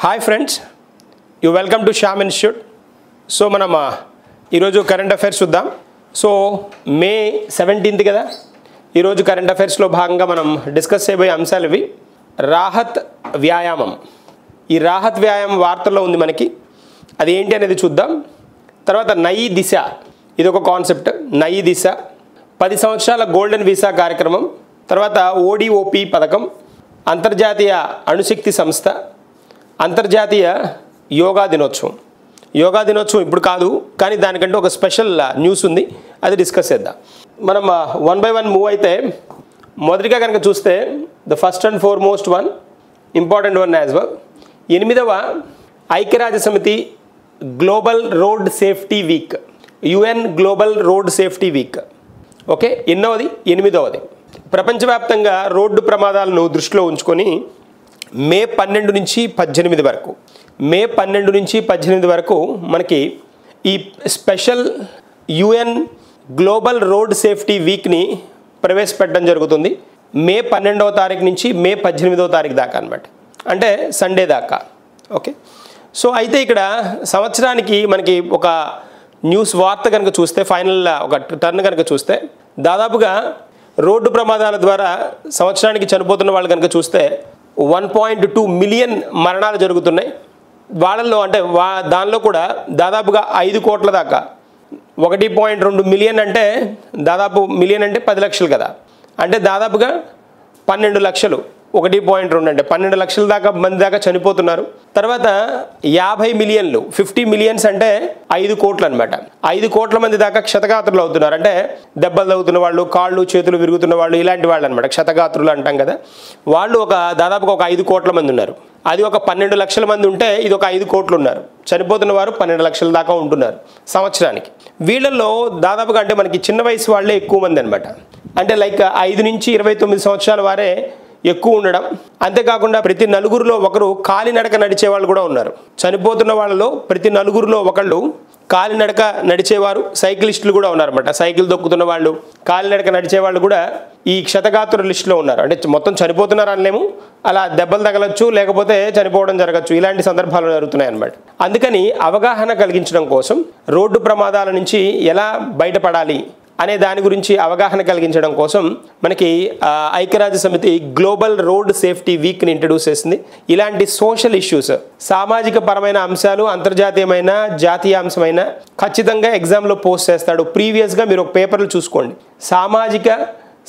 Hi friends, you welcome to Sham Institute. So మనం ఈరోజు current affairs చూద్దాం. So మే 17th కదా ఈరోజు కరెంట్ అఫైర్స్లో భాగంగా మనం డిస్కస్ చేయబోయే అంశాలు ఇవి. రాహత్ వ్యాయామం. ఈ రాహత్ వ్యాయామం వార్తల్లో ఉంది మనకి, అది ఏంటి అనేది చూద్దాం. తర్వాత నయీ దిశ, ఇది ఒక కాన్సెప్ట్. నయీ దిశ 10 సంవత్సరాల గోల్డెన్ వీసా కార్యక్రమం. తర్వాత ఓడిఓపి పథకం, అంతర్జాతీయ అణుశక్తి సంస్థ, అంతర్జాతీయ యోగా దినోత్సవం. యోగా దినోత్సవం ఇప్పుడు కాదు, కానీ దానికంటే ఒక స్పెషల్ న్యూస్ ఉంది, అది డిస్కస్ చేద్దాం. మనం 1 by 1 మూవ్ అయితే మొదటిగా కనుక చూస్తే the first and foremost one, important one as well, 8వ ఐక్యరాజ్య సమితి global road safety week, UN global road safety week. Okay, ఎన్నోది? 8వది. ప్రపంచవ్యాప్తంగా రోడ్డు ప్రమాదాలను దృష్టిలో ఉంచుకొని మే 12 నుంచి 18 వరకు, మే 12 నుంచి 18 వరకు మనకి ఈ special UN global road safety వీక్ని ప్రవేశపెట్టడం జరుగుతుంది. మే 12వ తారీఖు నుంచి మే 18వ తారీఖు దాకా అనమాట, అంటే సండే దాకా. ఓకే, సో అయితే ఇక్కడ సంవత్సరానికి మనకి ఒక న్యూస్ వార్త కనుక చూస్తే, ఫైనల్ ఒక టర్న్ కనుక చూస్తే, దాదాపుగా రోడ్డు ప్రమాదాల ద్వారా సంవత్సరానికి చనిపోతున్న వాళ్ళు కనుక చూస్తే 1.2 మిలియన్ మరణాలు జరుగుతున్నాయి. వాళ్ళల్లో అంటే దానిలో కూడా దాదాపుగా 5 కోట్ల దాకా, 1.2 మిలియన్ అంటే దాదాపు మిలియన్ అంటే 10 లక్షలు కదా, అంటే దాదాపుగా 12 లక్షలు. 1.2 అంటే 12 లక్షల దాకా మంది దాకా చనిపోతున్నారు. తర్వాత 50 మిలియన్లు, 50 మిలియన్స్ అంటే 5 కోట్లు అనమాట. 5 కోట్ల మంది దాకా క్షతగాత్రులు అవుతున్నారు, అంటే దెబ్బలు తగ్గుతున్న వాళ్ళు, కాళ్ళు చేతులు విరుగుతున్న వాళ్ళు, ఇలాంటి వాళ్ళు అనమాట, క్షతగాత్రులు అంటాం కదా. వాళ్ళు దాదాపుగా ఒక 5 కోట్ల మంది ఉన్నారు. అది ఒక 12 లక్షల మంది ఉంటే ఇది ఒక 5 కోట్లు ఉన్నారు. చనిపోతున్న వారు 12 లక్షల దాకా ఉంటున్నారు సంవత్సరానికి. వీళ్ళల్లో దాదాపుగా అంటే మనకి చిన్న వయసు వాళ్ళే ఎక్కువ మంది అనమాట, అంటే లైక్ 5 నుంచి 29 సంవత్సరాల వారే ఎక్కువ ఉండడం. అంతేకాకుండా ప్రతి నలుగురిలో ఒకరు కాలినడక నడిచే వాళ్ళు కూడా ఉన్నారు. చనిపోతున్న వాళ్ళలో ప్రతి నలుగురిలో ఒకళ్ళు కాలినడక నడిచేవారు, సైక్లిస్టులు కూడా ఉన్నారన్నమాట. సైకిల్ దొక్కుతున్న వాళ్ళు, కాలినడక నడిచే వాళ్ళు కూడా ఈ క్షతగాత్రుల లిస్టులో ఉన్నారు. అంటే మొత్తం చనిపోతున్నారు అనలేము, అలా దెబ్బలు తగలచ్చు, లేకపోతే చనిపోవడం జరగచ్చు, ఇలాంటి సందర్భాలు జరుగుతున్నాయి అన్నమాట. అందుకని అవగాహన కలిగించడం కోసం రోడ్డు ప్రమాదాల నుంచి ఎలా బయటపడాలి అనే దాని గురించి అవగాహన కలిగించడం కోసం మనకి ఐక్యరాజ్య సమితి గ్లోబల్ రోడ్ సేఫ్టీ వీక్ని ఇంట్రడ్యూస్ చేసింది. ఇలాంటి సోషల్ ఇష్యూస్, సామాజిక పరమైన అంశాలు, అంతర్జాతీయమైన జాతీయ అంశమైన ఖచ్చితంగా ఎగ్జామ్లో పోస్ట్ చేస్తాడు. ప్రీవియస్గా మీరు ఒక పేపర్లు చూసుకోండి, సామాజిక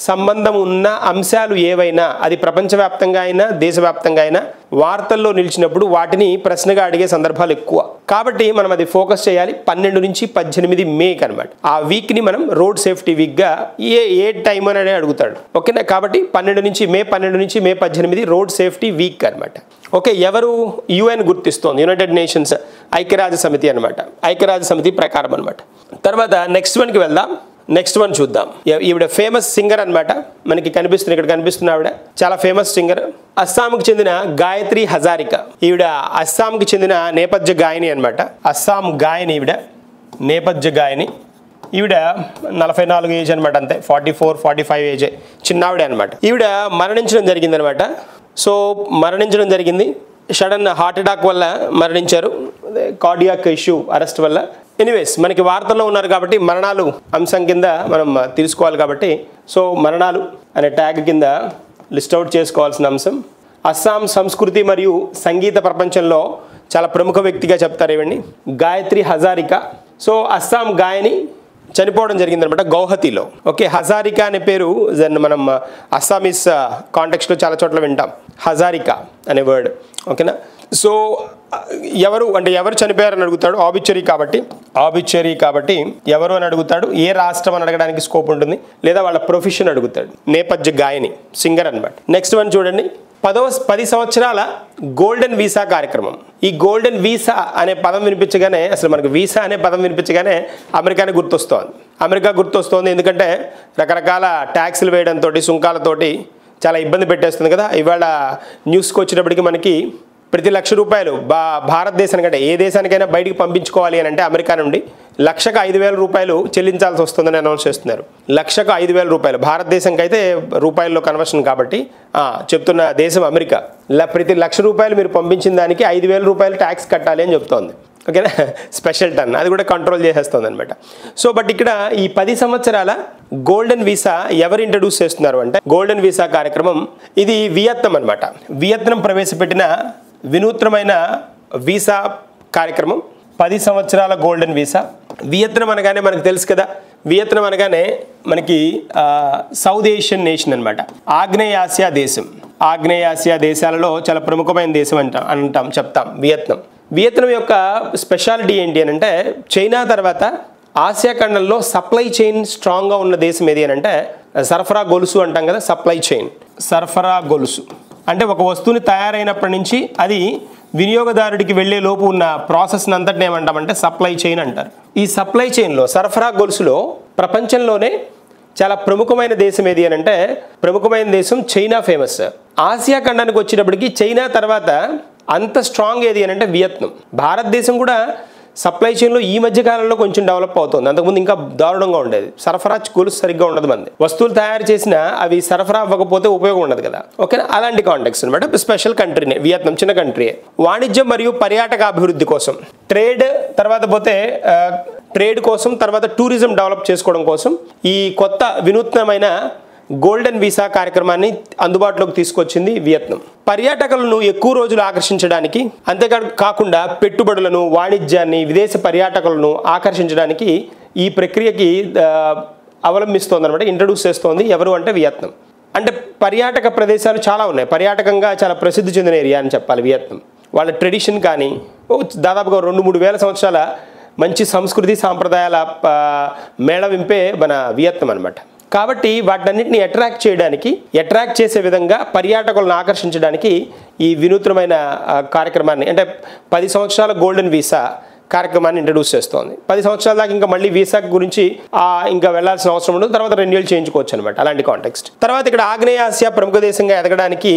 సంబంధం ఉన్న అంశాలు ఏవైనా, అది ప్రపంచవ్యాప్తంగా అయినా దేశవ్యాప్తంగా అయినా వార్తల్లో నిలిచినప్పుడు వాటిని ప్రశ్నగా అడిగే సందర్భాలు ఎక్కువ. కాబట్టి మనం అది ఫోకస్ చేయాలి. 12 నుంచి 18 మేకి అనమాట ఆ వీక్ని మనం రోడ్ సేఫ్టీ వీక్గా ఏ టైం అనేది అడుగుతాడు. ఓకేనా, కాబట్టి మే 12 నుంచి మే 18 రోడ్ సేఫ్టీ వీక్ అనమాట. ఓకే, ఎవరు? యుఎన్ గుర్తిస్తోంది, యునైటెడ్ నేషన్స్ ఐక్యరాజ్య సమితి అనమాట, ఐక్యరాజ్య సమితి ప్రకారం అనమాట. తర్వాత నెక్స్ట్ వన్కి వెళ్దాం. నెక్స్ట్ వన్ చూద్దాం. ఈవిడ ఫేమస్ సింగర్ అనమాట, మనకి కనిపిస్తుంది, ఇక్కడ కనిపిస్తున్న ఆవిడ చాలా ఫేమస్ సింగర్. అస్సాంకి చెందిన గాయత్రి హజారిక. ఈవిడ అస్సాంకి చెందిన నేపథ్య గాయని అనమాట. అస్సాం గాయని, ఈవిడ నేపథ్య గాయని. ఈవిడ 44 ఏజ్ అనమాట, అంతే, 44-45 ఏజ్, చిన్నావిడ అనమాట. ఈవిడ మరణించడం జరిగింది అనమాట. సో మరణించడం జరిగింది, సడన్ హార్ట్ అటాక్ వల్ల మరణించారు, కార్డియాక్ ఇష్యూ, అరెస్ట్ వల్ల. ఎనీవేస్, మనకి వార్తల్లో ఉన్నారు కాబట్టి మరణాలు అంశం కింద మనం తెలుసుకోవాలి కాబట్టి, సో మరణాలు అనే ట్యాగ్ కింద లిస్ట్ అవుట్ చేసుకోవాల్సిన అంశం. అస్సాం సంస్కృతి మరియు సంగీత ప్రపంచంలో చాలా ప్రముఖ వ్యక్తిగా చెప్తారు ఇవన్నీ, గాయత్రి హజారిక. సో అస్సాం గాయని చనిపోవడం జరిగిందనమాట గౌహతిలో. ఓకే, హజారిక అనే పేరు మనం అస్సామీస్ కాంటెక్స్ట్లో చాలా చోట్ల వింటాం, హజారిక అనే వర్డ్. ఓకేనా, సో ఎవరు అంటే ఎవరు చనిపోయారని అడుగుతాడు, ఆబిచరీ కాబట్టి ఎవరు అని అడుగుతాడు, ఏ రాష్ట్రం అని అడగడానికి స్కోప్ ఉంటుంది, లేదా వాళ్ళ ప్రొఫెషన్ అడుగుతాడు. నేపథ్య గాయని, సింగర్ అనమాట. నెక్స్ట్ వన్ చూడండి, 10 సంవత్సరాల గోల్డెన్ వీసా కార్యక్రమం. ఈ గోల్డెన్ వీసా అనే పదం వినిపించగానే, అసలు మనకు వీసా అనే పదం వినిపించగానే అమెరికానే గుర్తొస్తోంది. అమెరికా గుర్తొస్తోంది ఎందుకంటే రకరకాల ట్యాక్సులు వేయడంతో, సుంకాలతోటి చాలా ఇబ్బంది పెట్టేస్తుంది కదా. ఇవాళ న్యూస్కి వచ్చినప్పటికీ మనకి ప్రతి ₹1,00,000 భారతదేశానికంటే ఏ దేశానికైనా బయటికి పంపించుకోవాలి అని అంటే అమెరికా నుండి లక్షకు ₹5,000 చెల్లించాల్సి వస్తుందని అనౌన్స్ చేస్తున్నారు. లక్షకు ₹5,000 భారతదేశంకి అయితే రూపాయల్లో కన్వర్షన్ కాబట్టి చెప్తున్న దేశం అమెరికా. ప్రతి ₹1,00,000 మీరు పంపించిన దానికి ₹5,000 ట్యాక్స్ కట్టాలి అని చెప్తోంది. ఓకేనా, స్పెషల్ టర్న్ అది కూడా కంట్రోల్ చేసేస్తుంది అనమాట. సో బట్ ఇక్కడ ఈ 10 సంవత్సరాల గోల్డెన్ వీసా ఎవరు ఇంట్రడ్యూస్ చేస్తున్నారు అంటే గోల్డెన్ వీసా కార్యక్రమం ఇది వియత్నాం అనమాట. వియత్నాం ప్రవేశపెట్టిన వినూత్నమైన వీసా కార్యక్రమం 10 సంవత్సరాల గోల్డెన్ వీసా. వియత్నాం అనగానే మనకు తెలుసు కదా, వియత్నాం అనగానే మనకి సౌత్ ఏషియన్ నేషన్ అనమాట, ఆగ్నేయాసియా దేశం. ఆగ్నేయాసియా దేశాలలో చాలా ప్రముఖమైన దేశం అంటాం చెప్తాం వియత్నాం. వియత్నాం యొక్క స్పెషాలిటీ ఏంటి అని అంటే చైనా తర్వాత ఆసియా ఖండంలో సప్లై చైన్ స్ట్రాంగ్గా ఉన్న దేశం ఏది అని అంటే సరఫరా గొలుసు అంటాం కదా, సప్లై చైన్. సరఫరా గొలుసు అంటే ఒక వస్తువుని తయారైనప్పటి నుంచి అది వినియోగదారుడికి వెళ్లే లోపు ఉన్న ప్రాసెస్ అంతటిని ఏమంటామంటే సప్లై చైన్ అంటారు. ఈ సప్లై చైన్లో సరఫరా గొలుసులో ప్రపంచంలోనే చాలా ప్రముఖమైన దేశం ఏది అని అంటే ప్రముఖమైన దేశం చైనా ఫేమస్. ఆసియా ఖండానికి వచ్చేటప్పటికి చైనా తర్వాత అంత స్ట్రాంగ్ ఏది అని అంటే వియత్నాం. భారతదేశం కూడా సప్లై చైన్లో ఈ మధ్య కాలంలో కొంచెం డెవలప్ అవుతుంది. అంతకుముందు ఇంకా దారుణంగా ఉండేది. సరఫరా గొలుసు సరిగ్గా ఉండదు. మంది వస్తువులు తయారు చేసినా అవి సరఫరా అవ్వకపోతే ఉపయోగం ఉండదు కదా. ఓకేనా, అలాంటి కాంటెక్స్ట్ అనమాట. స్పెషల్ కంట్రీనే వియత్నాం, చిన్న కంట్రీయే. వాణిజ్యం మరియు పర్యాటక అభివృద్ధి కోసం ట్రేడ్ తర్వాత పోతే ట్రేడ్ కోసం తర్వాత టూరిజం డెవలప్ చేసుకోవడం కోసం ఈ కొత్త వినూత్నమైన గోల్డెన్ వీసా కార్యక్రమాన్ని అందుబాటులోకి తీసుకొచ్చింది వియత్నాం. పర్యాటకులను ఎక్కువ రోజులు ఆకర్షించడానికి అంతేకాకుండా పెట్టుబడులను, వాణిజ్యాన్ని, విదేశీ పర్యాటకులను ఆకర్షించడానికి ఈ ప్రక్రియకి అవలంబిస్తోంది అనమాట, ఇంట్రడ్యూస్ చేస్తోంది. ఎవరు అంటే వియత్నాం. అంటే పర్యాటక ప్రదేశాలు చాలా ఉన్నాయి. పర్యాటకంగా చాలా ప్రసిద్ధి చెందిన ఏరియా అని చెప్పాలి వియత్నాం. వాళ్ళ ట్రెడిషన్ కానీ దాదాపుగా 2-3 వేల సంవత్సరాల మంచి సంస్కృతి సాంప్రదాయాల మేళవింపే మన వియత్నాం అనమాట. కాబట్టి వాటన్నిటిని అట్రాక్ట్ చేసే విధంగా పర్యాటకులను ఆకర్షించడానికి ఈ వినూత్నమైన కార్యక్రమాన్ని అంటే 10 సంవత్సరాల గోల్డెన్ వీసా కార్యక్రమాన్ని ఇంట్రడ్యూస్ చేస్తోంది. 10 సంవత్సరాల దాకా ఇంకా మళ్ళీ వీసా గురించి ఇంకా వెళ్లాల్సిన అవసరం ఉండదు. తర్వాత రెన్యూవల్ చేయించుకోవచ్చు అనమాట, అలాంటి కాంటెక్స్ట్. తర్వాత ఇక్కడ ఆగ్నేయాసియా ప్రముఖ దేశంగా ఎదగడానికి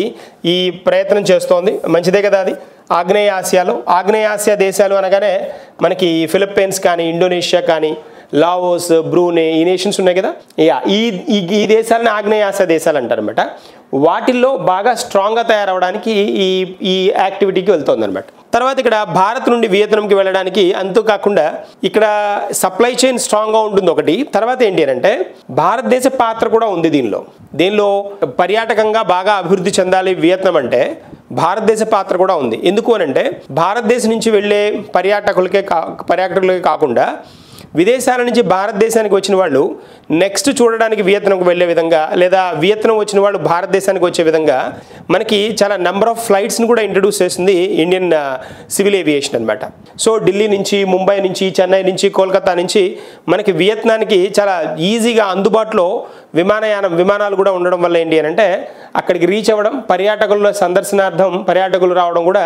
ఈ ప్రయత్నం చేస్తోంది. మంచిదే కదా అది. ఆగ్నేయాసియా దేశాలు అనగానే మనకి ఫిలిప్పీన్స్ కానీ, ఇండోనేషియా కానీ, లావోస్, బ్రూనే ఈ నేషన్స్ ఉన్నాయి కదా. ఈ దేశాలని ఆగ్నేయాసియా దేశాలు అంటారు అనమాట. వాటిల్లో బాగా స్ట్రాంగ్గా తయారవడానికి ఈ యాక్టివిటీకి వెళ్తుంది అనమాట. తర్వాత ఇక్కడ భారత్ నుండి వియత్నాంకి వెళ్ళడానికి అంతేకాకుండా ఇక్కడ సప్లై చైన్ స్ట్రాంగ్గా ఉంటుంది ఒకటి. తర్వాత ఏంటి అంటే భారతదేశ పాత్ర కూడా ఉంది దీనిలో పర్యాటకంగా బాగా అభివృద్ధి చెందాలి వియత్నాం అంటే భారతదేశ పాత్ర కూడా ఉంది. ఎందుకు అని అంటే భారతదేశం నుంచి వెళ్ళే పర్యాటకులకే కాకుండా విదేశాల నుంచి భారతదేశానికి వచ్చిన వాళ్ళు నెక్స్ట్ చూడడానికి వియత్నాంకు వెళ్ళే విధంగా లేదా వియత్నాం వచ్చిన వాళ్ళు భారతదేశానికి వచ్చే విధంగా మనకి చాలా నెంబర్ ఆఫ్ ఫ్లైట్స్ని కూడా ఇంట్రడ్యూస్ చేసింది ఇండియన్ సివిల్ ఏవియేషన్ అనమాట. సో ఢిల్లీ నుంచి, ముంబై నుంచి, చెన్నై నుంచి, కోల్కతా నుంచి మనకి వియత్నానికి చాలా ఈజీగా అందుబాటులో విమానాలు కూడా ఉండడం వల్ల ఏంటి అని అంటే అక్కడికి రీచ్ అవ్వడం, పర్యాటకుల సందర్శనార్థం పర్యాటకులు రావడం కూడా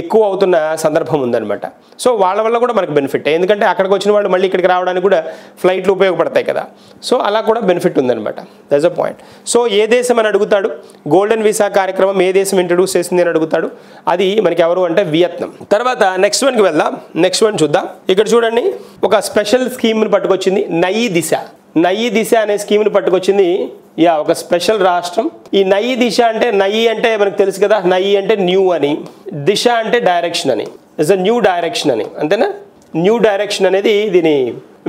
ఎక్కువ అవుతున్న సందర్భం ఉందన్నమాట. సో వాళ్ళ వల్ల కూడా మనకు బెనిఫిట్, ఎందుకంటే అక్కడికి వచ్చిన వాళ్ళు మళ్ళీ ఇక్కడికి రావడానికి కూడా ఫ్లైట్లు ఉపయోగపడతాయి కదా. సో అలా కూడా బెనిఫిట్ ఉందన్నమాట. That's a point. సో ఏ దేశం అని అడుగుతాడు, గోల్డెన్ వీసా కార్యక్రమం ఏ దేశం ఇంట్రడ్యూస్ చేసింది అని అడుగుతాడు. అది మనకి ఎవరు అంటే వియత్నాం. తర్వాత నెక్స్ట్ వన్కి వెళ్దాం. నెక్స్ట్ వన్ చూద్దాం. ఇక్కడ చూడండి, ఒక స్పెషల్ స్కీమ్ని పట్టుకొచ్చింది నయీ దిశ అనే స్కీమ్ని పట్టుకొచ్చింది ఒక స్పెషల్ రాష్ట్రం. ఈ నయీ దిశ అంటే నయీ అంటే మనకు తెలుసు కదా, నయీ అంటే న్యూ అని, దిశ అంటే డైరెక్షన్ అని, ఇట్స్ అ న్యూ డైరెక్షన్ అని, అంతేనా. న్యూ డైరెక్షన్ అనేది దీని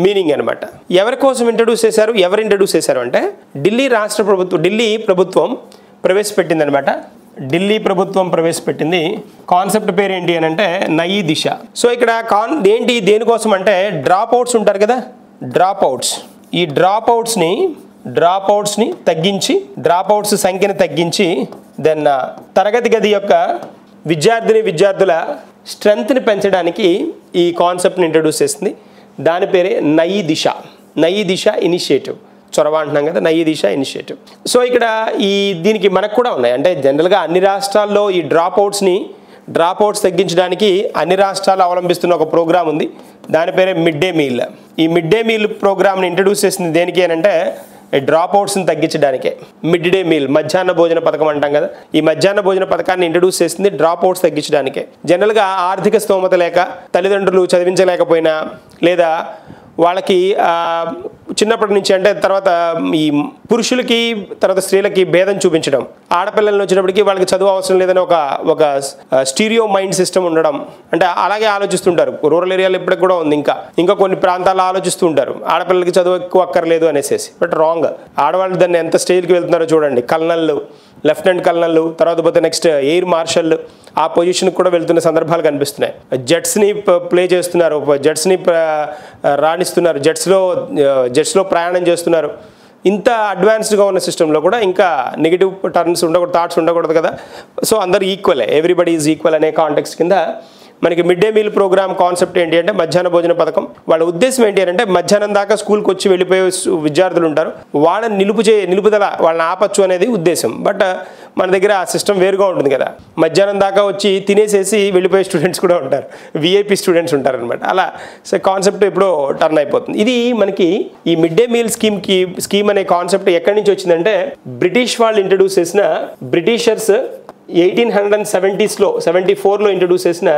మీనింగ్ అనమాట. ఎవరి కోసం ఇంట్రడ్యూస్ చేశారు అంటే ఢిల్లీ ప్రభుత్వం ప్రవేశపెట్టింది అనమాట. ఢిల్లీ ప్రభుత్వం ప్రవేశపెట్టింది. కాన్సెప్ట్ పేరు ఏంటి అని అంటే నయీ దిశ. సో ఇక్కడ దేనికోసం అంటే డ్రాప్ అవుట్స్ ఉంటారు కదా, ఈ డ్రాప్ అవుట్స్ని తగ్గించి, డ్రాప్ అవుట్స్ సంఖ్యను తగ్గించి దెన్ తరగతి గది యొక్క విద్యార్థుల స్ట్రెంగ్త్ని పెంచడానికి ఈ కాన్సెప్ట్ని ఇంట్రడ్యూస్ చేసింది. దాని పేరే నయీ దిశ ఇనిషియేటివ్. చొరవ అంటున్నాం కదా, నయీ దిశ ఇనిషియేటివ్. సో ఇక్కడ దీనికి మనకు కూడా ఉన్నాయి. అంటే జనరల్గా అన్ని రాష్ట్రాల్లో ఈ డ్రాప్ అవుట్స్ తగ్గించడానికి అన్ని రాష్ట్రాలు అవలంబిస్తున్న ఒక ప్రోగ్రాం ఉంది. దాని పేరే మిడ్ డే మీల్. ఈ మిడ్ డే మీల్ ప్రోగ్రామ్ని ఇంట్రడ్యూస్ చేసింది దేనికి అని అంటే డ్రాప్ అవుట్స్ని తగ్గించడానికే మిడ్ డే మీల్ మధ్యాహ్న భోజన పథకం అంటాం కదా, ఈ మధ్యాహ్న భోజన పథకాన్ని ఇంట్రడ్యూస్ చేసింది డ్రాప్ అవుట్స్ తగ్గించడానికే. జనరల్గా ఆర్థిక స్తోమత లేక తల్లిదండ్రులు చదివించలేకపోయినా లేదా వాళ్ళకి చిన్నప్పటి నుంచి అంటే తర్వాత ఈ పురుషులకి తర్వాత స్త్రీలకి భేదం చూపించడం, ఆడపిల్లలను వచ్చేటప్పటికి వాళ్ళకి చదువు అవసరం లేదని ఒక స్టీరియో మైండ్ సిస్టమ్ ఉండడం, అంటే అలాగే ఆలోచిస్తుంటారు. రూరల్ ఏరియాలో ఇప్పటికి కూడా ఉంది, ఇంకా కొన్ని ప్రాంతాల్లో ఆలోచిస్తూ ఉంటారు ఆడపిల్లలకి చదువు ఎక్కువ అక్కర్లేదు అనేసి. But wrong. ఆడవాళ్ళు దాన్ని ఎంత స్టేజ్కి వెళ్తున్నారో చూడండి. కల్నల్లు, లెఫ్టినెంట్ కల్నల్లు, తర్వాత పోతే నెక్స్ట్ ఎయిర్ మార్షల్ ఆ పొజిషన్కి కూడా వెళ్తున్న సందర్భాలు కనిపిస్తున్నాయి. జెట్స్ని ప్లే చేస్తున్నారు, జెట్స్ని రాణిస్తున్నారు, జెట్స్లో ప్రయాణం చేస్తున్నారు. ఇంత అడ్వాన్స్డ్గా ఉన్న సిస్టంలో కూడా ఇంకా నెగిటివ్ టర్న్స్ ఉండకూడదు, థాట్స్ ఉండకూడదు కదా. సో అందరు ఈక్వలే, ఎవ్రీబడి ఈజ్ ఈక్వల్ అనే కాంటెక్స్ట్ కింద మనకి mid day meal program concept ఏంటి అంటే మధ్యాహ్న భోజన పథకం. వాళ్ళ ఉద్దేశం ఏంటి అంటే మధ్యాహ్నం దాకా స్కూల్కి వచ్చి వెళ్ళిపోయే విద్యార్థులు ఉంటారు, వాళ్ళని నిలుపుదల వాళ్ళని ఆపచ్చు అనేది ఉద్దేశం. బట్ మన దగ్గర ఆ సిస్టమ్ వేరుగా ఉంటుంది కదా. మధ్యాహ్నం దాకా వచ్చి తినేసేసి వెళ్ళిపోయే స్టూడెంట్స్ కూడా ఉంటారు, విఐపి స్టూడెంట్స్ ఉంటారు అనమాట. అలా సో కాన్సెప్ట్ ఎప్పుడో టర్న్ అయిపోతుంది. ఇది మనకి ఈ మిడ్ డే మీల్ స్కీమ్ అనే కాన్సెప్ట్ ఎక్కడి నుంచి వచ్చిందంటే బ్రిటిష్ వాళ్ళు ఇంట్రడ్యూస్ చేసిన, బ్రిటిషర్స్ 1870s 74లో ఇంట్రడ్యూస్ చేసిన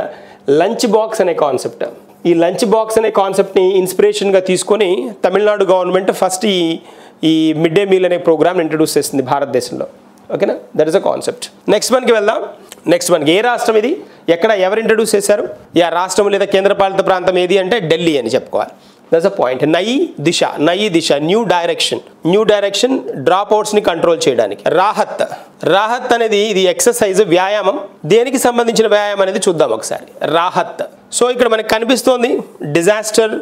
లంచ్ బాక్స్ అనే కాన్సెప్ట్. ఈ లంచ్ బాక్స్ అనే కాన్సెప్ట్ని ఇన్స్పిరేషన్గా తీసుకొని తమిళనాడు గవర్నమెంట్ ఫస్ట్ ఈ మిడ్ డే మీల్ అనే ప్రోగ్రామ్ ఇంట్రడ్యూస్ చేసింది భారతదేశంలో. ఓకేనా, that is a concept. Next మనకి వెళ్దాం. నెక్స్ట్ మనకి ఏ రాష్ట్రం ఇది, ఎక్కడ ఎవరు ఇంట్రడ్యూస్ చేశారు, రాష్ట్రం లేదా కేంద్రపాలిత ప్రాంతం ఏది అంటే ఢిల్లీ అని చెప్పుకోవాలి. That's a point. Nayi Disha new direction drop అవుట్స్ని కంట్రోల్ చేయడానికి. రాహత్ అనేది ఇది ఎక్సర్సైజ్, వ్యాయామం. దేనికి సంబంధించిన వ్యాయామం అనేది చూద్దాం ఒకసారి. రాహత్. సో ఇక్కడ మనకు కనిపిస్తోంది డిజాస్టర్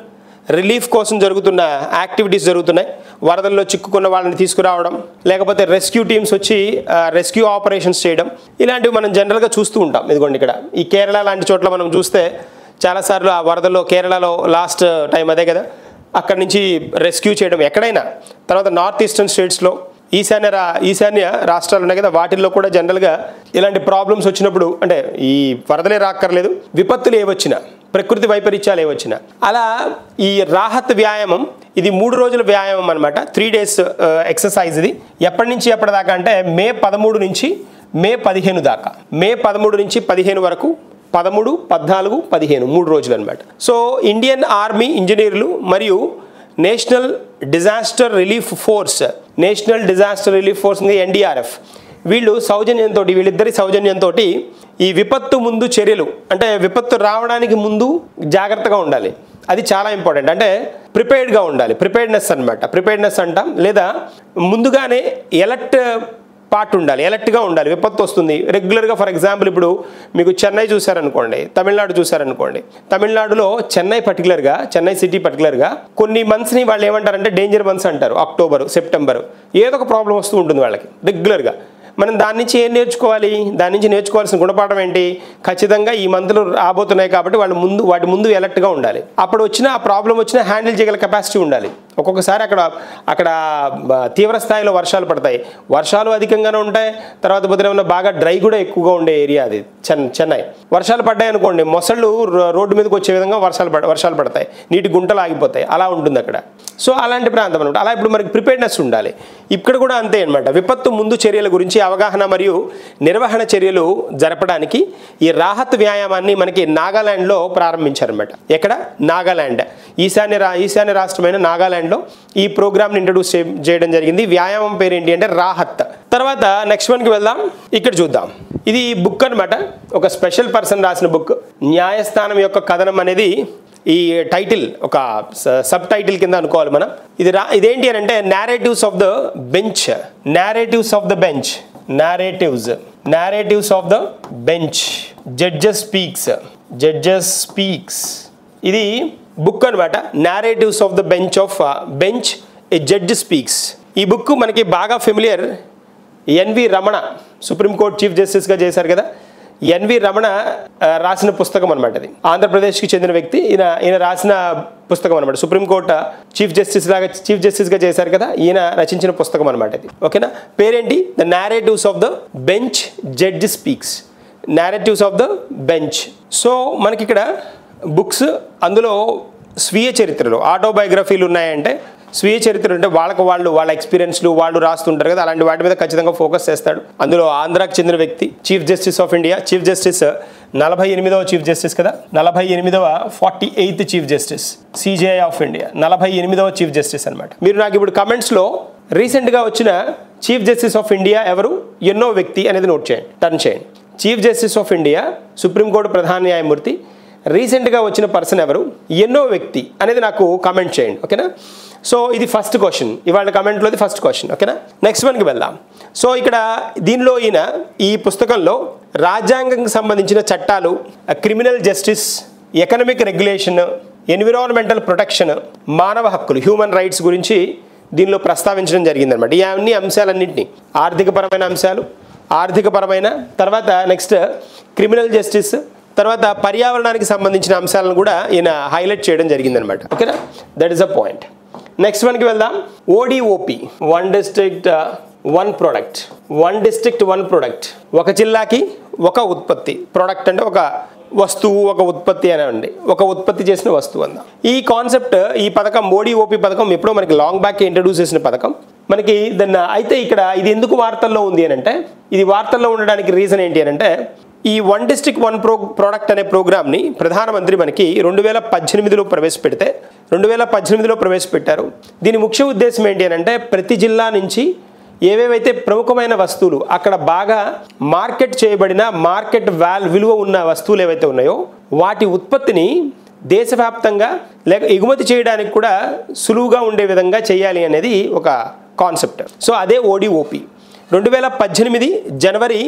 రిలీఫ్ కోసం జరుగుతున్న యాక్టివిటీస్ జరుగుతున్నాయి. వరదల్లో చిక్కుకున్న వాళ్ళని తీసుకురావడం, లేకపోతే రెస్క్యూ టీమ్స్ వచ్చి రెస్క్యూ ఆపరేషన్స్ చేయడం, ఇలాంటివి మనం జనరల్గా చూస్తూ ఉంటాం. ఇదిగోండి ఇక్కడ ఈ కేరళ లాంటి చోట్ల మనం చూస్తే చాలాసార్లు ఆ వరదల్లో, కేరళలో లాస్ట్ టైం అదే కదా, అక్కడి నుంచి రెస్క్యూ చేయడం ఎక్కడైనా. తర్వాత నార్త్ ఈస్టర్న్ స్టేట్స్లో ఈశాన్య రాష్ట్రాలు ఉన్నాయి కదా, వాటిల్లో కూడా జనరల్గా ఇలాంటి ప్రాబ్లమ్స్ వచ్చినప్పుడు, అంటే ఈ వరదలే రాక్కర్లేదు, విపత్తులు ఏవచ్చినా, ప్రకృతి వైపరీత్యాలు ఏవచ్చినా, అలా ఈ రాహత్ వ్యాయామం ఇది 3 రోజుల వ్యాయామం అనమాట. 3 days ఎక్సర్సైజ్. ఇది ఎప్పటి నుంచి ఎప్పటిదాకా అంటే మే 13 నుంచి మే 15 దాకా. మే 13 నుంచి 15 వరకు 13, 14, 15 3 రోజులు అనమాట. సో ఇండియన్ ఆర్మీ ఇంజనీర్లు మరియు national disaster relief force NDRF వీళ్ళిద్దరి సౌజన్యంతో ఈ విపత్తు ముందు చర్యలు, అంటే విపత్తు రావడానికి ముందు జాగ్రత్తగా ఉండాలి. అది చాలా ఇంపార్టెంట్. అంటే ప్రిపేర్డ్గా ఉండాలి, ప్రిపేర్డ్నెస్ అనమాట. ప్రిపేర్డ్నెస్ అంటాం. లేదా ముందుగానే ఎలర్ట్గా ఉండాలి. విపత్తు వస్తుంది రెగ్యులర్గా. ఫర్ ఎగ్జాంపుల్ ఇప్పుడు మీకు చెన్నై చూసారనుకోండి, తమిళనాడు చూసారనుకోండి. తమిళనాడులో చెన్నై సిటీ పర్టికులర్గా కొన్ని మంత్స్ని వాళ్ళు ఏమంటారంటే డేంజర్ మంత్స్ అంటారు. అక్టోబర్, సెప్టెంబర్ ఏదో ఒక ప్రాబ్లం వస్తూ ఉంటుంది వాళ్ళకి రెగ్యులర్గా. మనం దాని నుంచి ఏం నేర్చుకోవాలి, దాని నుంచి నేర్చుకోవాల్సిన గుణపాఠం ఏంటి, ఖచ్చితంగా ఈ మంత్లు రాబోతున్నాయి కాబట్టి వాటి ముందు ఎలర్ట్గా ఉండాలి. అప్పుడు వచ్చిన ఆ ప్రాబ్లం వచ్చినా హ్యాండిల్ చేయగల కెపాసిటీ ఉండాలి. ఒక్కొక్కసారి అక్కడ తీవ్ర స్థాయిలో వర్షాలు పడతాయి, వర్షాలు అధికంగానే ఉంటాయి. తర్వాత పొద్దున బాగా డ్రై కూడా ఎక్కువగా ఉండే ఏరియా అది చెన్నై. వర్షాలు పడ్డాయి అనుకోండి, మొసళ్ళు రోడ్డు మీదకి వచ్చే విధంగా వర్షాలు పడతాయి, నీటి గుంటలు ఆగిపోతాయి, అలా ఉంటుంది అక్కడ. సో అలాంటి ప్రాంతం అనమాట. అలా ఇప్పుడు మనకి ప్రిపేర్డ్నెస్ ఉండాలి. ఇక్కడ కూడా అంతే అనమాట. విపత్తు ముందు చర్యల గురించి అవగాహన మరియు నిర్వహణ చర్యలు జరపడానికి ఈ రాహత్ వ్యాయామాన్ని మనకి నాగాలాండ్లో ప్రారంభించారనమాట. ఎక్కడ? నాగాలాండ్, ఈశాన్య రాష్ట్రమైన నాగాలాండ్లో ఈ ప్రోగ్రామ్ని ఇంట్రడ్యూస్ చేయడం జరిగింది. వ్యాయామం పేరు ఏంటి అంటే రాహత్. తర్వాత నెక్స్ట్ వన్కి వెళ్దాం. ఇక్కడ చూద్దాం. ఇది బుక్ అనమాట, ఒక స్పెషల్ పర్సన్ రాసిన బుక్. న్యాయస్థానం యొక్క కథనం అనేది ఈ టైటిల్, ఒక సబ్ టైటిల్ కింద అనుకోవాలి మనం. ఇదేంటి అని అంటే narratives of the bench, judges speaks. ఇది బుక్ అనమాట. Narratives of the bench a judge speaks. ఈ బుక్ మనకి బాగా familiar. NV Ramana Supreme Court chief జస్టిస్గా చేశారు కదా, ఎన్వి రమణ రాసిన పుస్తకం అనమాట. ఇది ఆంధ్రప్రదేశ్కి చెందిన వ్యక్తి. ఈయన రాసిన పుస్తకం అనమాట. సుప్రీంకోర్టు చీఫ్ జస్టిస్గా చేశారు కదా, ఈయన రచించిన పుస్తకం అనమాట ఇది. ఓకేనా? పేరేంటి? The narratives of the bench, judge speaks. Narratives of the bench. So మనకి ఇక్కడ బుక్స్, అందులో స్వీయ చరిత్రలు, ఆటోబయోగ్రఫీలు ఉన్నాయంటే స్వీయ చరిత్ర అంటే వాళ్ళ ఎక్స్పీరియన్స్లు వాళ్ళు రాస్తుంటారు కదా, అలాంటి వాటి మీద ఖచ్చితంగా ఫోకస్ చేస్తాడు. అందులో ఆంధ్రాకి చెందిన వ్యక్తి, chief justice of India. Chief justice 48వ చీఫ్ జస్టిస్ కదా, 48th chief justice CJI of India, 48వ చీఫ్ జస్టిస్ అనమాట. మీరు నాకు ఇప్పుడు కమెంట్స్లో రీసెంట్గా వచ్చిన చీఫ్ జస్టిస్ ఆఫ్ ఇండియా ఎవరు, ఎన్నో వ్యక్తి అనేది నోట్ చేయండి, టర్న్ చేయండి. Chief justice of India, supreme court ప్రధాన న్యాయమూర్తి, రీసెంట్గా వచ్చిన పర్సన్ ఎవరు, ఎన్నో వ్యక్తి అనేది నాకు కమెంట్ చేయండి. ఓకేనా? సో ఇది ఫస్ట్ క్వశ్చన్, ఇవాళ కమెంట్లోది ఫస్ట్ క్వశ్చన్. ఓకేనా? నెక్స్ట్ వన్కి వెళ్దాం. సో ఇక్కడ దీనిలో ఈ పుస్తకంలో రాజ్యాంగంకి సంబంధించిన చట్టాలు, criminal justice, economic regulation, environmental protection, మానవ హక్కులు, హ్యూమన్ రైట్స్ గురించి దీనిలో ప్రస్తావించడం జరిగిందనమాట. ఈ అన్ని అంశాలన్నింటినీ, ఆర్థికపరమైన అంశాలు, ఆర్థికపరమైన, తర్వాత నెక్స్ట్ క్రిమినల్ జస్టిస్, తర్వాత పర్యావరణానికి సంబంధించిన అంశాలను కూడా ఈయన హైలైట్ చేయడం జరిగిందనమాట. ఓకేనా? That is a point. Next వన్కి వెళ్దాం. ODOP, one district one product. One district one product, ఒక జిల్లాకి ఒక ఉత్పత్తి. ప్రోడక్ట్ అంటే ఒక వస్తువు, ఒక ఉత్పత్తి అని అండి, ఒక ఉత్పత్తి చేసిన వస్తువు అందా. ఈ కాన్సెప్ట్, ఈ పథకం ఓడిఓపి పథకం ఎప్పుడో మనకి లాంగ్ బ్యాక్ ఇంట్రడ్యూస్ చేసిన పథకం మనకి. దాన్ని అయితే ఇక్కడ ఇది ఎందుకు వార్తల్లో ఉంది అని అంటే, ఇది వార్తల్లో ఉండడానికి రీజన్ ఏంటి అని అంటే, ఈ వన్ డిస్ట్రిక్ట్ వన్ ప్రోడక్ట్ అనే ప్రోగ్రామ్ని ప్రధానమంత్రి మనకి 2018లో ప్రవేశపెడితే, 2018లో ప్రవేశపెట్టారు. దీని ముఖ్య ఉద్దేశం ఏంటి అని అంటే, ప్రతి జిల్లా నుంచి ఏవేవైతే ప్రముఖమైన వస్తువులు, అక్కడ బాగా మార్కెట్ చేయబడిన, మార్కెట్ విలువ ఉన్న వస్తువులు ఏవైతే ఉన్నాయో వాటి ఉత్పత్తిని దేశవ్యాప్తంగా లేక ఎగుమతి చేయడానికి కూడా సులువుగా ఉండే విధంగా చేయాలి అనేది ఒక కాన్సెప్ట్. సో అదే ఓడిఓపి. 2018 జనవరి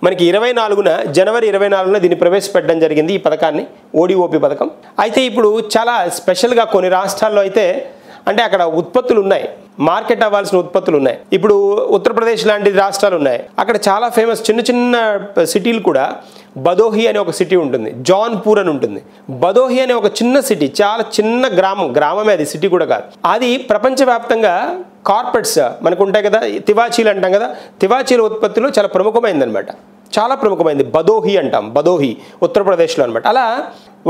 మనకి 24న దీన్ని ప్రవేశపెట్టడం జరిగింది, ఈ పథకాన్ని, ఓడిఓపి పథకం. అయితే ఇప్పుడు చాలా స్పెషల్గా కొన్ని రాష్ట్రాల్లో అయితే, అంటే అక్కడ ఉత్పత్తులు ఉన్నాయి, మార్కెట్ అవ్వాల్సిన ఉత్పత్తులు ఉన్నాయి. ఇప్పుడు ఉత్తరప్రదేశ్ లాంటి రాష్ట్రాలు ఉన్నాయి, అక్కడ చాలా ఫేమస్ చిన్న చిన్న సిటీలు కూడా. బదోహి అనే ఒక సిటీ ఉంటుంది, జౌన్పూర్ అని ఉంటుంది. బదోహి అనే ఒక చిన్న సిటీ, చాలా చిన్న గ్రామమే అది, సిటీ కూడా కాదు. అది ప్రపంచవ్యాప్తంగా కార్పెట్స్ మనకు ఉంటాయి కదా, తివాచీలు అంటాం కదా, తివాచీల ఉత్పత్తిలో చాలా ప్రముఖమైంది అనమాట, చాలా ప్రముఖమైంది. బదోహి అంటాం, బదోహి ఉత్తరప్రదేశ్లో అనమాట. అలా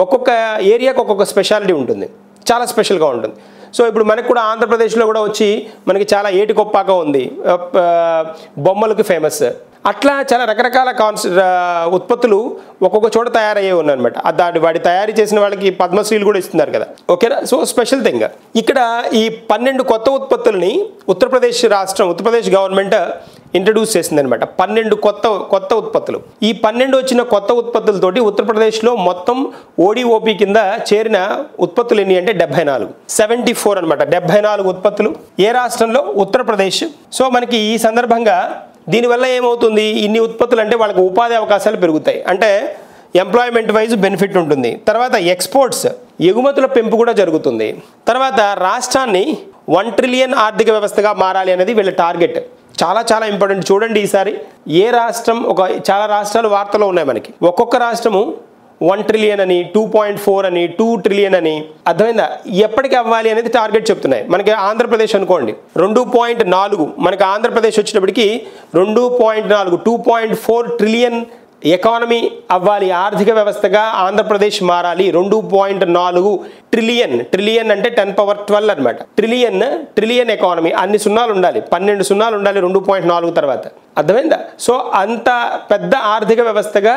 ఒక్కొక్క ఏరియాకి ఒక్కొక్క స్పెషాలిటీ ఉంటుంది, చాలా స్పెషల్గా ఉంటుంది. సో ఇప్పుడు మనకు కూడా ఆంధ్రప్రదేశ్లో కూడా వచ్చి మనకి చాలా ఏటికొప్పాక ఉంది, బొమ్మలకు ఫేమస్. అట్లా చాలా రకరకాల ఉత్పత్తులు ఒక్కొక్క చోట తయారయ్యే ఉన్నాయన్నమాట. వాడి తయారీ చేసిన వాళ్ళకి పద్మశ్రీలు కూడా ఇస్తున్నారు కదా. ఓకేనా? సో స్పెషల్ థింగ్ ఇక్కడ ఈ 12 కొత్త ఉత్పత్తులని ఉత్తరప్రదేశ్ గవర్నమెంట్ ఇంట్రడ్యూస్ చేసింది అనమాట. 12 కొత్త ఉత్పత్తులు. ఈ 12 వచ్చిన కొత్త ఉత్పత్తులతోటి ఉత్తరప్రదేశ్లో మొత్తం ఓడిఓపి కింద చేరిన ఉత్పత్తులు ఎన్ని అంటే 74 అనమాట. 74 ఉత్పత్తులు. ఏ రాష్ట్రంలో? ఉత్తరప్రదేశ్. సో మనకి ఈ సందర్భంగా దీనివల్ల ఏమవుతుంది, ఇన్ని ఉత్పత్తులు అంటే వాళ్ళకి ఉపాధి అవకాశాలు పెరుగుతాయి, అంటే ఎంప్లాయ్మెంట్ వైజ్ బెనిఫిట్ ఉంటుంది. తర్వాత ఎక్స్పోర్ట్స్, ఎగుమతుల పెంపు కూడా జరుగుతుంది. తర్వాత రాష్ట్రాన్ని 1 ట్రిలియన్ ఆర్థిక వ్యవస్థగా మారాలి అనేది వీళ్ళ టార్గెట్. చాలా చాలా ఇంపార్టెంట్. చూడండి ఈసారి ఏ రాష్ట్రం, చాలా రాష్ట్రాలు వార్తలో ఉన్నాయి మనకి. ఒక్కొక్క రాష్ట్రము 1 ట్రిలియన్ అని, 2.4 అని, 2 ట్రిలియన్ అని. అర్థమైందా? ఎప్పటికి అవ్వాలి అనేది టార్గెట్ చెప్తున్నాయి. మనకి ఆంధ్రప్రదేశ్ అనుకోండి 2.4, మనకి ఆంధ్రప్రదేశ్ వచ్చేటప్పటికి 2.4, 2.4 ట్రిలియన్ ఎకానమీ అవ్వాలి, ఆర్థిక వ్యవస్థగా ఆంధ్రప్రదేశ్ మారాలి. 2.4 ట్రిలియన్ అంటే 10^12 అనమాట. ట్రిలియన్ ఎకానమీ, అన్ని సున్నాలు ఉండాలి, 12 సున్నాలు ఉండాలి 2.4 తర్వాత. అర్థమైందా? సో అంత పెద్ద ఆర్థిక వ్యవస్థగా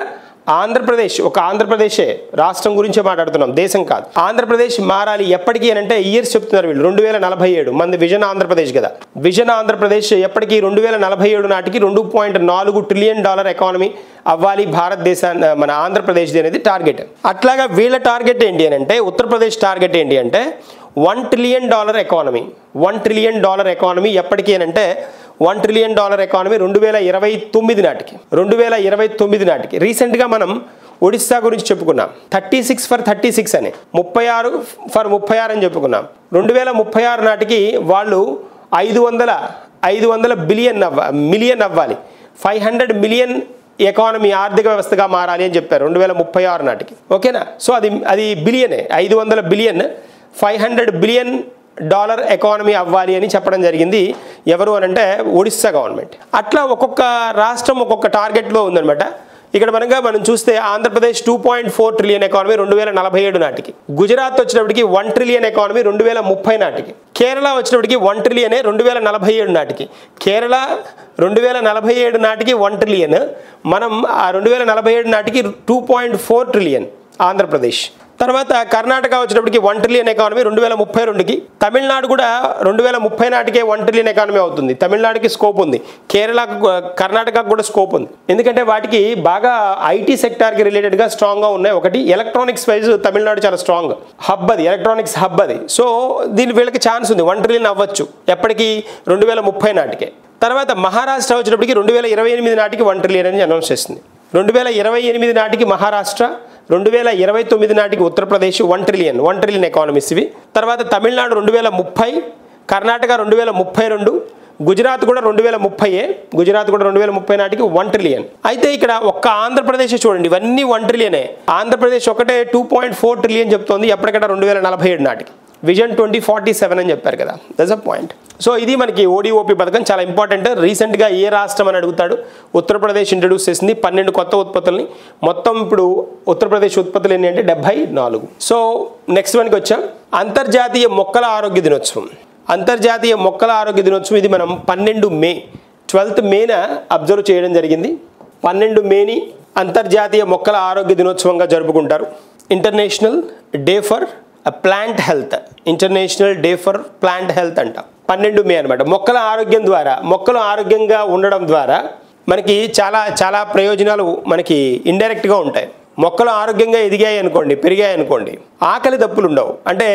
ఆంధ్రప్రదేశే, రాష్ట్రం గురించే మాట్లాడుతున్నాం, దేశం కాదు. ఆంధ్రప్రదేశ్ మారాలి ఎప్పటికీ అని అంటే ఇయర్స్ చెప్తున్నారు వీళ్ళు. 2047 మనది విజన్ ఆంధ్రప్రదేశ్ కదా. విజన్ ఆంధ్రప్రదేశ్ ఎప్పటికీ 2047 నాటికి $2.4 ట్రిలియన్ ఎకానమీ అవ్వాలి భారతదేశాన్ని, మన ఆంధ్రప్రదేశ్ అనేది టార్గెట్. అట్లాగా వీళ్ళ టార్గెట్ ఏంటి అని అంటే, ఉత్తరప్రదేశ్ టార్గెట్ ఏంటి అంటే $1 ట్రిలియన్ ఎకానమీ. $1 ట్రిలియన్ ఎకానమీ ఎప్పటికీ అని అంటే $1 ట్రిలియన్ ఎకానమీ 2029 నాటికి. రీసెంట్గా మనం ఒడిస్సా గురించి చెప్పుకున్నాం, 36 for 36 అని, 36 for 36 అని చెప్పుకున్నాం. 2036 నాటికి వాళ్ళు 500 మిలియన్ అవ్వాలి, 500 మిలియన్ ఎకానమీ ఆర్థిక వ్యవస్థగా మారాలి అని చెప్పారు 2036 నాటికి. ఓకేనా? సో అది బిలియనే, 500 బిలియన్, 500 బిలియన్ ఎకానమీ అవ్వాలి అని చెప్పడం జరిగింది. ఎవరు అని అంటే ఒడిస్సా గవర్నమెంట్. అట్లా ఒక్కొక్క రాష్ట్రం ఒక్కొక్క టార్గెట్లో ఉందన్నమాట. ఇక్కడ మనం చూస్తే ఆంధ్రప్రదేశ్ 2.4 ట్రిలియన్ ఎకానమీ 2047 నాటికి, గుజరాత్ వచ్చినప్పటికి 1 ట్రిలియన్ ఎకానమీ 2030 నాటికి, కేరళ వచ్చినప్పటికి 1 ట్రిలియనే 2047 నాటికి. కేరళ 2047 నాటికి 1 ట్రిలియన్, మనం ఆ 2047 నాటికి 2.4 ట్రిలియన్ ఆంధ్రప్రదేశ్. తర్వాత కర్ణాటక వచ్చినప్పటికి 1 ట్రిలియన్ ఎకానమీ 2032కి, తమిళనాడు కూడా 2030 నాటికే 1 ట్రిలియన్ ఎకానమీ అవుతుంది. తమిళనాడుకి స్కోప్ ఉంది, కర్ణాటకకు కూడా స్కోప్ ఉంది. ఎందుకంటే వాటికి బాగా ఐటీ సెక్టార్కి రిలేటెడ్గా స్ట్రాంగ్గా ఉన్నాయి. ఒకటి ఎలక్ట్రానిక్స్ వైజ్ తమిళనాడు చాలా స్ట్రాంగ్ హబ్, అది ఎలక్ట్రానిక్స్ హబ్ అది. సో వీళ్ళకి ఛాన్స్ ఉంది 1 ట్రిలియన్ అవ్వచ్చు ఎప్పటికీ 2030 నాటికే. తర్వాత మహారాష్ట్ర వచ్చినప్పటికి 2028 నాటికి 1 ట్రిలియన్ అని అనౌన్స్ చేస్తుంది. 2028 నాటికి మహారాష్ట్ర, 2029 నాటికి ఉత్తరప్రదేశ్ 1 ట్రిలియన్ ఎకానమీస్ ఇవి. తర్వాత తమిళనాడు 2030, కర్ణాటక 2032, గుజరాత్ కూడా 2030, గుజరాత్ కూడా 2030 నాటికి 1 ట్రిలియన్. అయితే ఇక్కడ ఒక్క ఆంధ్రప్రదేశ్ చూడండి, ఇవన్నీ 1 ట్రిలియనే. ఆంధ్రప్రదేశ్ ఒకటే 2.4 ట్రిలియన్ చెప్తోంది ఎప్పటికైనా 2047 నాటికి. విజన్ 2047 అని చెప్పారు కదా, దట్స్ అ పాయింట్. సో ఇది మనకి ఓడిఓపి పథకం చాలా ఇంపార్టెంట్. రీసెంట్గా ఏ రాష్ట్రం అని అడుగుతాడు, ఉత్తరప్రదేశ్ ఇంట్రడ్యూస్ చేసింది 12 కొత్త ఉత్పత్తుల్ని. మొత్తం ఇప్పుడు ఉత్తరప్రదేశ్ ఉత్పత్తులు ఎన్ని అంటే 74. సో నెక్స్ట్ వన్కి వచ్చాం, అంతర్జాతీయ మొక్కల ఆరోగ్య దినోత్సవం. అంతర్జాతీయ మొక్కల ఆరోగ్య దినోత్సవం ఇది మనం 12 మేన అబ్జర్వ్ చేయడం జరిగింది. 12 మేని అంతర్జాతీయ మొక్కల ఆరోగ్య దినోత్సవంగా జరుపుకుంటారు. International day for plant health, international day for plant health అంట. 12 మే అనమాట. మొక్కల ఆరోగ్యం ద్వారా, మొక్కలు ఆరోగ్యంగా ఉండడం ద్వారా మనకి చాలా ప్రయోజనాలు మనకి ఇండైరెక్ట్గా ఉంటాయి. మొక్కలు ఆరోగ్యంగా ఎదిగాయి అనుకోండి, పెరిగాయి అనుకోండి, ఆకలి దప్పులు ఉండవు. అంటే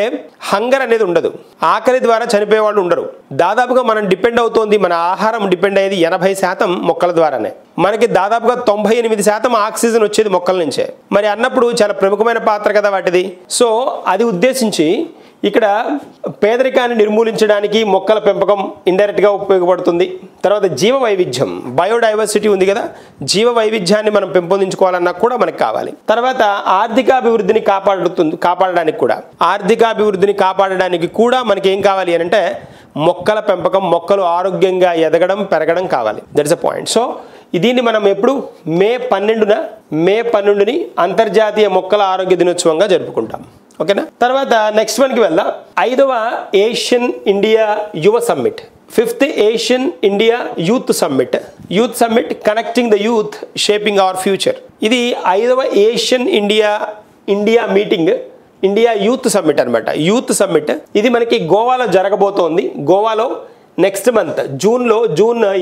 హంగర్ అనేది ఉండదు, ఆకలి ద్వారా చనిపోయే వాళ్ళు ఉండరు. దాదాపుగా మనం డిపెండ్ అవుతోంది, మన ఆహారం డిపెండ్ అయ్యేది 80% మొక్కల ద్వారానే. మనకి దాదాపుగా 98% ఆక్సిజన్ వచ్చేది మొక్కల నుంచే. మరి అన్నప్పుడు చాలా ప్రముఖమైన పాత్ర కదా వాటిది. సో అది ఉద్దేశించి ఇక్కడ పేదరికాన్ని నిర్మూలించడానికి మొక్కల పెంపకం ఇండైరెక్ట్గా ఉపయోగపడుతుంది. తర్వాత జీవ వైవిధ్యం, బయోడైవర్సిటీ ఉంది కదా, జీవ వైవిధ్యాన్ని మనం పెంపొందించుకోవాలన్నా కూడా మనకు కావాలి. తర్వాత ఆర్థికాభివృద్ధిని కాపాడడానికి కూడా, ఆర్థికాభివృద్ధిని కాపాడడానికి కూడా మనకి ఏం కావాలి అని అంటే మొక్కల పెంపకం, మొక్కలు ఆరోగ్యంగా ఎదగడం, పెరగడం కావాలి. That is a point. So దీన్ని మనం ఎప్పుడు మే 12ని అంతర్జాతీయ మొక్కల ఆరోగ్య దినోత్సవంగా జరుపుకుంటాం. ఓకేనా. తర్వాత నెక్స్ట్ వన్కి వెళ్దాం. 5వ ఏషియన్ ఇండియా యువ summit, 5th Asian India youth summit connecting the youth shaping our future. ఇది 5వ ASEAN India meeting, India youth summit అనమాట. యూత్ సమ్మిట్ ఇది మనకి గోవాలో జరగబోతోంది. గోవాలో నెక్స్ట్ మంత్ జూన్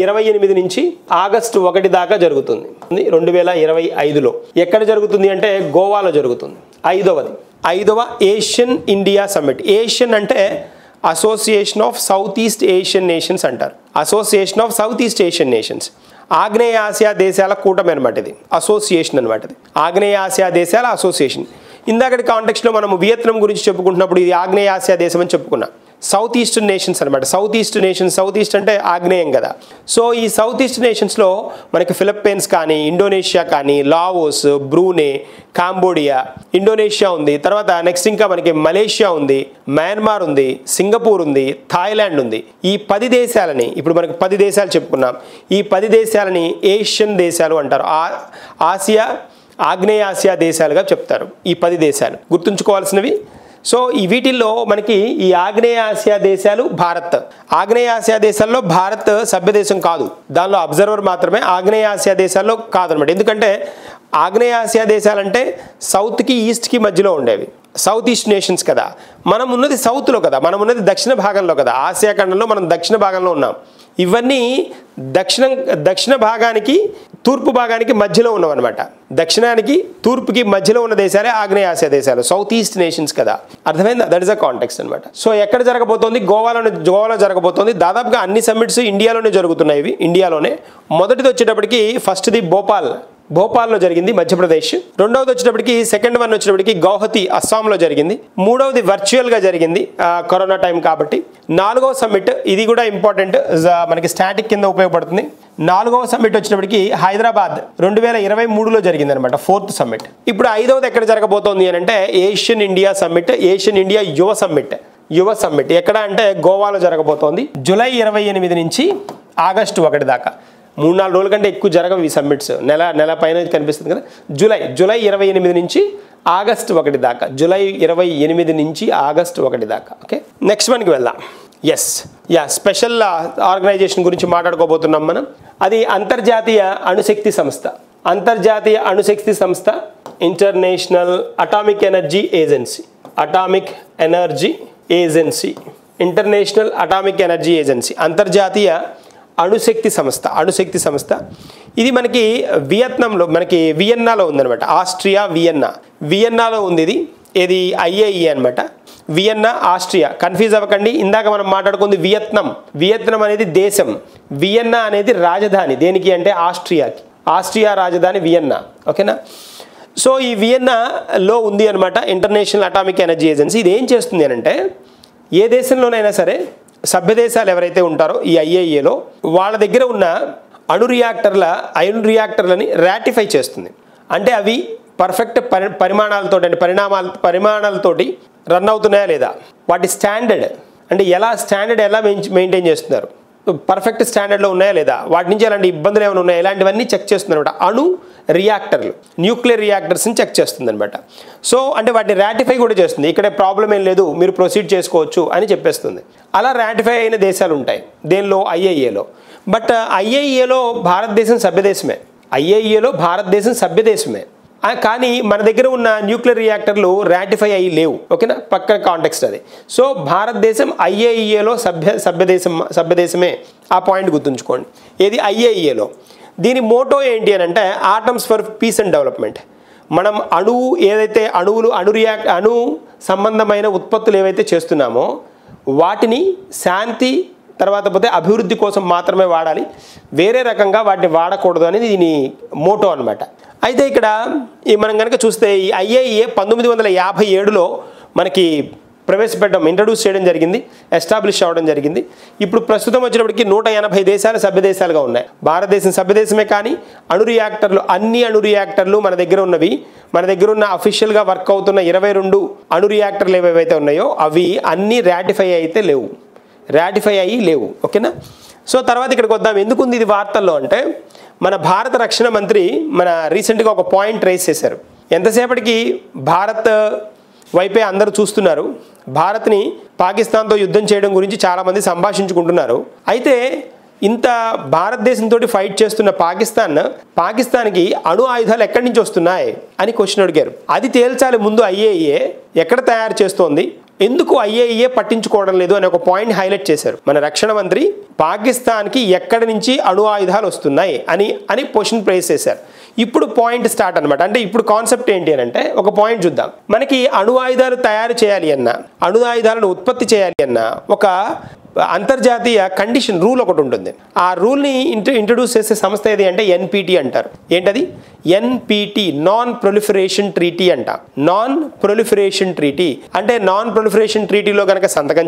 28 నుంచి ఆగస్టు 1 దాకా జరుగుతుంది 2025లో. ఎక్కడ జరుగుతుంది అంటే గోవాలో జరుగుతుంది. 5వ ఏషియన్ ఇండియా సమ్మిట్. ఏషియన్ అంటే association of south east Asian nations అంటారు. Association of south east Asian nations, ఆగ్నేయ ఆసియా దేశాల కూటమి అనమాట. ఇది అసోసియేషన్ అనమాట. ఇది ఆగ్నేయ ఆసియా దేశాల అసోసియేషన్. ఇందాకటి కాంటెక్స్ట్లో మనం వియత్నాం గురించి చెప్పుకుంటున్నప్పుడు ఇది ఆగ్నేయ ఆసియా దేశం అని చెప్పుకున్నాం. సౌత్ ఈస్టర్న్ నేషన్స్ అనమాట. సౌత్ ఈస్ట్ అంటే ఆగ్నేయం కదా. సో ఈ సౌత్ ఈస్ట్ నేషన్స్లో మనకి ఫిలిప్పీన్స్ కానీ, ఇండోనేషియా కానీ, లావోస్, బ్రూనే, కాంబోడియా, ఇండోనేషియా ఉంది. తర్వాత నెక్స్ట్ ఇంకా మనకి మలేషియా ఉంది, మయన్మార్ ఉంది, సింగపూర్ ఉంది, థాయిలాండ్ ఉంది. ఈ 10 దేశాలని, ఇప్పుడు మనకి 10 దేశాలు చెప్పుకున్నాం. ఈ 10 దేశాలని ఏషియన్ దేశాలు అంటారు. ఆగ్నేయ ఆసియా దేశాలుగా చెప్తారు ఈ 10 దేశాలు. గుర్తుంచుకోవాల్సినవి. సో ఈ వీటిల్లో మనకి ఈ ఆగ్నేయ ఆసియా దేశాలు, భారత్, ఆగ్నేయ ఆసియా దేశాల్లో భారత్ సభ్య దేశం కాదు, దానిలో అబ్జర్వర్ మాత్రమే. ఆగ్నేయ ఆసియా దేశాల్లో కాదనమాట. ఎందుకంటే ఆగ్నేయ ఆసియా దేశాలంటే సౌత్కి ఈస్ట్కి మధ్యలో ఉండేవి, సౌత్ ఈస్ట్ నేషన్స్ కదా. మనం ఉన్నది సౌత్లో కదా, మనం ఉన్నది దక్షిణ భాగంలో కదా. ఆసియా ఖండంలో మనం దక్షిణ భాగంలో ఉన్నాం. ఇవన్నీ దక్షిణ భాగానికి, తూర్పు భాగానికి మధ్యలో ఉన్నవన్నమాట. దక్షిణానికి తూర్పుకి మధ్యలో ఉన్న దేశాలే ఆగ్నేయ ఆసియా దేశాలు, సౌత్ ఈస్ట్ నేషన్స్ కదా. అర్థమైందా? దట్ ఇస్ అ కాంటెక్స్ట్ అనమాట. సో ఎక్కడ జరగబోతోంది? గోవాలో జరగబోతోంది. దాదాపుగా అన్ని సమ్మిట్స్ ఇండియాలోనే జరుగుతున్నాయి. ఇవి ఇండియాలోనే. మొదటిది వచ్చేటప్పటికి ఫస్ట్ది భోపాల్లో జరిగింది, మధ్యప్రదేశ్. రెండవది వచ్చేటప్పటికి, సెకండ్ వన్ వచ్చేటప్పటికి గౌహతి, అస్సాంలో జరిగింది. మూడవది వర్చువల్గా జరిగింది, కరోనా టైం కాబట్టి. 4వ సమ్మిట్, ఇది కూడా ఇంపార్టెంట్, మనకి స్టాటిక్ కింద ఉపయోగపడుతుంది. 4వ సమ్మిట్ వచ్చినప్పటికి హైదరాబాద్ 2023లో జరిగింది అనమాట, 4th సమ్మిట్. ఇప్పుడు 5వది ఎక్కడ జరగబోతోంది అని అంటే Asian India summit, Asian India యువ సమ్మిట్ ఎక్కడ అంటే గోవాలో జరగబోతోంది. జూలై 28 నుంచి ఆగస్టు 1 దాకా. 3-4 రోజుల కంటే ఎక్కువ జరగవు ఈ సమ్మిట్స్. నెల పైన కనిపిస్తుంది కదా. జూలై 28 నుంచి ఆగస్ట్ 1 దాకా. జూలై 28 నుంచి ఆగస్ట్ 1 దాకా. ఓకే, నెక్స్ట్ వన్కి వెళ్దాం. స్పెషల్ ఆర్గనైజేషన్ గురించి మాట్లాడుకోబోతున్నాం మనం. అది అంతర్జాతీయ అణుశక్తి సంస్థ. అంతర్జాతీయ అణుశక్తి సంస్థ, international atomic energy agency. International atomic energy agency, అంతర్జాతీయ అణుశక్తి సంస్థ. ఇది మనకి వియత్నాంలో, మనకి వియన్నాలో ఉందన్నమాట. ఆస్ట్రియా వియన్నాలో ఉంది ఇది. ఇది IAEA అనమాట. Vienna, Austria. కన్ఫ్యూజ్ అవ్వకండి. ఇందాక మనం మాట్లాడుకుంది వియత్నాం అనేది దేశం, వియన్నా అనేది రాజధాని. దేనికి అంటే ఆస్ట్రియాకి. ఆస్ట్రియా రాజధాని వియన్నా. ఓకేనా. సో ఈ వియన్నాలో ఉంది అనమాట ఇంటర్నేషనల్ అటామిక్ ఎనర్జీ ఏజెన్సీ. ఇది ఏం చేస్తుంది అంటే ఏ దేశంలోనైనా సరే సభ్య దేశాలు ఎవరైతే ఉంటారో ఈ IAEAలో వాళ్ళ దగ్గర ఉన్న అణు రియాక్టర్లని రాటిఫై చేస్తుంది. అంటే అవి పర్ఫెక్ట్ పరిమాణాలతోటి రన్ అవుతున్నాయా లేదా, వాటి స్టాండర్డ్ అంటే స్టాండర్డ్ ఎలా మెయింటైన్ చేస్తున్నారు, పర్ఫెక్ట్ స్టాండర్డ్లో ఉన్నాయా లేదా, వాటి నుంచి ఎలాంటి ఇబ్బందులు ఏమైనా ఉన్నాయా, ఇలాంటివన్నీ చెక్ చేస్తుంది అనమాట. అణు రియాక్టర్లు, న్యూక్లియర్ రియాక్టర్స్ని చెక్ చేస్తుంది అనమాట. సో అంటే వాటిని రాటిఫై కూడా చేస్తుంది. ఇక్కడ ప్రాబ్లం ఏం లేదు, మీరు ప్రొసీడ్ చేసుకోవచ్చు అని చెప్పేస్తుంది. అలా రాటిఫై అయిన దేశాలు ఉంటాయి దేనిలో, IAEAలో. బట్ IAEAలో భారతదేశం సభ్యదేశమే. కానీ మన దగ్గర ఉన్న న్యూక్లియర్ రియాక్టర్లు రాటిఫై అయ్యి లేవు. ఓకేనా, పక్క కాంటెక్స్ట్ అది. సో భారతదేశం IAEAలో సభ్యదేశమే. ఆ పాయింట్ గుర్తుంచుకోండి. ఏది IAEAలో. దీని మోటో ఏంటి అని అంటే atoms for piece and development. మనం అణు సంబంధమైన ఉత్పత్తులు ఏవైతే చేస్తున్నామో వాటిని శాంతి తర్వాత పోతే అభివృద్ధి కోసం మాత్రమే వాడాలి, వేరే రకంగా వాటిని వాడకూడదు అనేది దీని మోటో అనమాట. అయితే ఇక్కడ మనం కనుక చూస్తే ఈ IAEA 1957లో మనకి ఇంట్రడ్యూస్ చేయడం జరిగింది, ఎస్టాబ్లిష్ అవ్వడం జరిగింది. ఇప్పుడు ప్రస్తుతం వచ్చినప్పటికీ 180 దేశాలు సభ్యదేశాలుగా ఉన్నాయి. భారతదేశం సభ్యదేశమే. కానీ అన్ని అణు రియాక్టర్లు మన దగ్గర ఉన్న అఫీషియల్గా వర్క్ అవుతున్న 22 అణు రియాక్టర్లు ఏవైతే ఉన్నాయో అవి అన్నీ రాటిఫై అయ్యి లేవు. ఓకేనా. సో తర్వాత ఇక్కడికి వద్దాం. ఎందుకుంది ఇది వార్తల్లో అంటే మన భారత రక్షణ మంత్రి రీసెంట్గా ఒక పాయింట్ రైజ్ చేశారు. ఎంతసేపటికి భారత్ వైపే అందరూ చూస్తున్నారు. భారత్ని పాకిస్తాన్తో యుద్ధం చేయడం గురించి చాలామంది సంభాషించుకుంటున్నారు. అయితే ఇంత భారతదేశంతో ఫైట్ చేస్తున్న పాకిస్తాన్కి అణు ఆయుధాలు ఎక్కడి నుంచి వస్తున్నాయి అని క్వశ్చన్ అడిగారు. అది తేల్చాలి ముందు. IAEA ఎక్కడ తయారు చేస్తోంది, ఎందుకు IAEA పట్టించుకోవడం లేదు అని ఒక పాయింట్ హైలైట్ చేశారు మన రక్షణ మంత్రి. పాకిస్తాన్కి ఎక్కడి నుంచి అణు ఆయుధాలు వస్తున్నాయి అని క్వశ్చన్ ప్రైజ్ చేశారు. ఇప్పుడు పాయింట్ స్టార్ట్ అనమాట. అంటే ఇప్పుడు కాన్సెప్ట్ ఏంటి అని అంటే ఒక పాయింట్ చూద్దాం. మనకి అణు ఆయుధాలు తయారు చేయాలి అన్నా, అణు ఆయుధాలను ఉత్పత్తి చేయాలి అన్నా ఒక అంతర్జాతీయ కండిషన్, రూల్ ఒకటి ఉంటుంది. ఆ రూల్ని ఇంట్రడ్యూస్ చేసే సంస్థ ఏది అంటే NPT అంటారు. ఏంటది? NPT, నాన్ ప్రొలిఫరేషన్ ట్రీటీ అంట. నాన్ ప్రొలిఫరేషన్ ట్రీటీ అంటే నాన్ ప్రొలిఫరేషన్ ట్రీటీలో కనుక సంతకం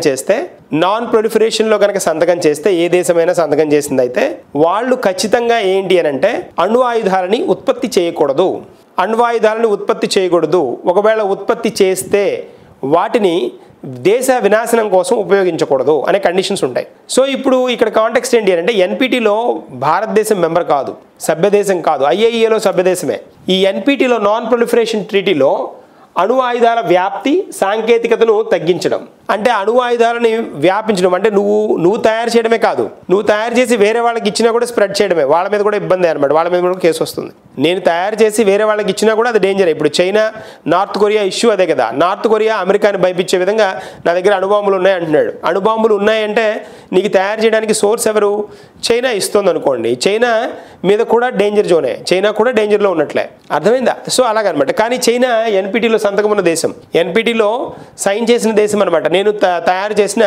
చేస్తే ఏ దేశమైనా సంతకం చేసిందైతే వాళ్ళు ఖచ్చితంగా ఏంటి అని అంటే అణు ఆయుధాలని ఉత్పత్తి చేయకూడదు. ఒకవేళ ఉత్పత్తి చేస్తే వాటిని దేశ వినాశనం కోసం ఉపయోగించకూడదు అనే కండిషన్స్ ఉంటాయి. సో ఇప్పుడు ఇక్కడ కాంటెక్స్ట్ ఏంటి అంటే NPTలో భారతదేశం మెంబర్ కాదు, సభ్యదేశం కాదు, IAEAలో సభ్యదేశమే. ఈ NPTలో నాన్ ప్రొలిఫరేషన్ ట్రీటీలో అణు ఆయుధాల వ్యాప్తి సాంకేతికతను తగ్గించడం అంటే అణు ఆయుధాలని వ్యాపించడం అంటే నువ్వు తయారు చేయడమే కాదు, నువ్వు తయారు చేసి వేరే వాళ్ళకి ఇచ్చినా కూడా స్ప్రెడ్ చేయడమే. వాళ్ళ మీద కూడా ఇబ్బంది అనమాట, వాళ్ళ మీద కూడా కేసు వస్తుంది. నేను తయారు చేసి వేరే వాళ్ళకి ఇచ్చినా కూడా అది డేంజర్. ఇప్పుడు చైనా నార్త్ కొరియా ఇష్యూ అదే కదా. నార్త్ కొరియా అమెరికాని భయపించే విధంగా నా దగ్గర అణుబాంబులు ఉన్నాయి అంటున్నాడు. అణుబాంబులు ఉన్నాయంటే నీకు తయారు చేయడానికి సోర్స్ ఎవరు? చైనా ఇస్తుంది అనుకోండి. చైనా మీద కూడా డేంజర్ జోనే, చైనా కూడా డేంజర్లో ఉన్నట్లే. అర్థమైందా? సో అలాగనమాట. కానీ చైనా NPTలో సంతకం ఉన్న దేశం, NPTలో సైన్ చేసిన దేశం అనమాట. నేను తయారు చేసిన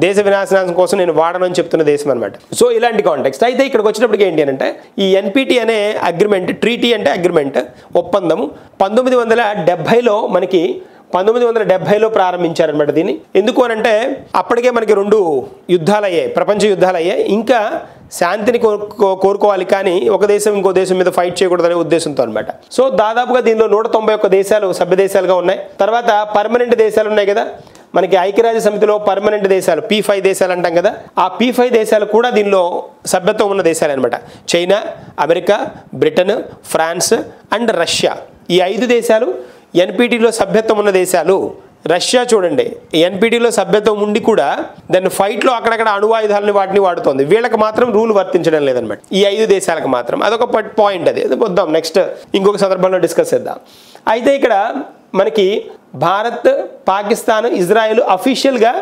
దేశ వినాశనం కోసం నేను వాడనని చెప్తున్న దేశం అనమాట. సో ఇలాంటి కాంటెక్స్ట్. అయితే ఇక్కడికి వచ్చినప్పటికి ఏంటి అంటే ఈ NPT అనే అగ్రిమెంట్, ట్రీటీ అంటే అగ్రిమెంట్, ఒప్పందము 1970లో మనకి 1970లో ప్రారంభించారనమాట దీన్ని. ఎందుకు అనంటే అప్పటికే మనకి 2 యుద్ధాలు అయ్యాయి, ప్రపంచ యుద్ధాలు అయ్యాయి. ఇంకా శాంతిని కోరుకోవాలి కానీ ఒక దేశం ఇంకో దేశం మీద ఫైట్ చేయకూడదనే ఉద్దేశంతో అనమాట. సో దాదాపుగా దీనిలో 191 దేశాలు సభ్య దేశాలుగా ఉన్నాయి. తర్వాత పర్మనెంట్ దేశాలు ఉన్నాయి కదా, మనకి ఐక్యరాజ్య సమితిలో పర్మనెంట్ దేశాలు P5 దేశాలు అంటాం కదా, ఆ P5 దేశాలు కూడా దీనిలో సభ్యత్వం ఉన్న దేశాలు అనమాట. China, America, Britain, France and Russia. ఈ 5 దేశాలు ఎన్పిటిలో సభ్యత్వం ఉన్న దేశాలు. రష్యా చూడండి, ఎన్పిటిలో సభ్యత్వం ఉండి కూడా దాన్ని ఫైట్లో అక్కడక్కడ అణువాయుధాలని వాటిని వాడుతోంది. వీళ్ళకి మాత్రం రూల్ వర్తించడం లేదనమాట, ఈ 5 దేశాలకు మాత్రం. అదొక పాయింట్. అది వద్దాం, నెక్స్ట్ ఇంకొక సందర్భంలో డిస్కస్ చేద్దాం. అయితే ఇక్కడ మనకి భారత్, పాకిస్తాన్, ఇజ్రాయెల్ అఫీషియల్గా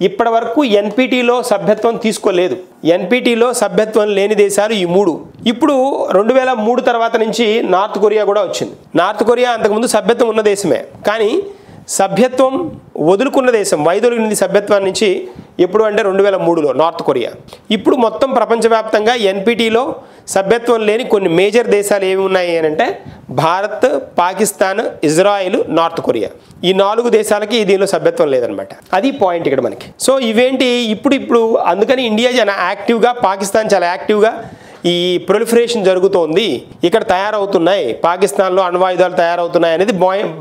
ఇప్పటి వరకు ఎన్పిటిలో సభ్యత్వం తీసుకోలేదు. ఎన్పిటిలో సభ్యత్వం లేని దేశాలు ఈ 3. ఇప్పుడు 2003 తర్వాత నుంచి నార్త్ కొరియా కూడా వచ్చింది. నార్త్ కొరియా అంతకుముందు సభ్యత్వం ఉన్న దేశమే, కానీ సభ్యత్వం వదులుకున్న దేశం, వైదొలిగినది సభ్యత్వం నుంచి ఎప్పుడు అంటే 2003లో నార్త్ కొరియా. ఇప్పుడు మొత్తం ప్రపంచవ్యాప్తంగా ఎన్పిటిలో సభ్యత్వం లేని కొన్ని మేజర్ దేశాలు ఏమి ఉన్నాయి అని అంటే Bharat, Pakistan, Israel, north Korea. ఈ 4 దేశాలకి దీనిలో సభ్యత్వం లేదనమాట. అది పాయింట్ ఇక్కడ మనకి. సో ఇవేంటి ఇప్పుడు అందుకని ఇండియా చాలా యాక్టివ్గా, పాకిస్తాన్ చాలా యాక్టివ్గా ఈ ప్రొలిఫరేషన్ జరుగుతోంది, ఇక్కడ తయారవుతున్నాయి, పాకిస్తాన్లో అణ్వాయుధాలు తయారవుతున్నాయి అనేది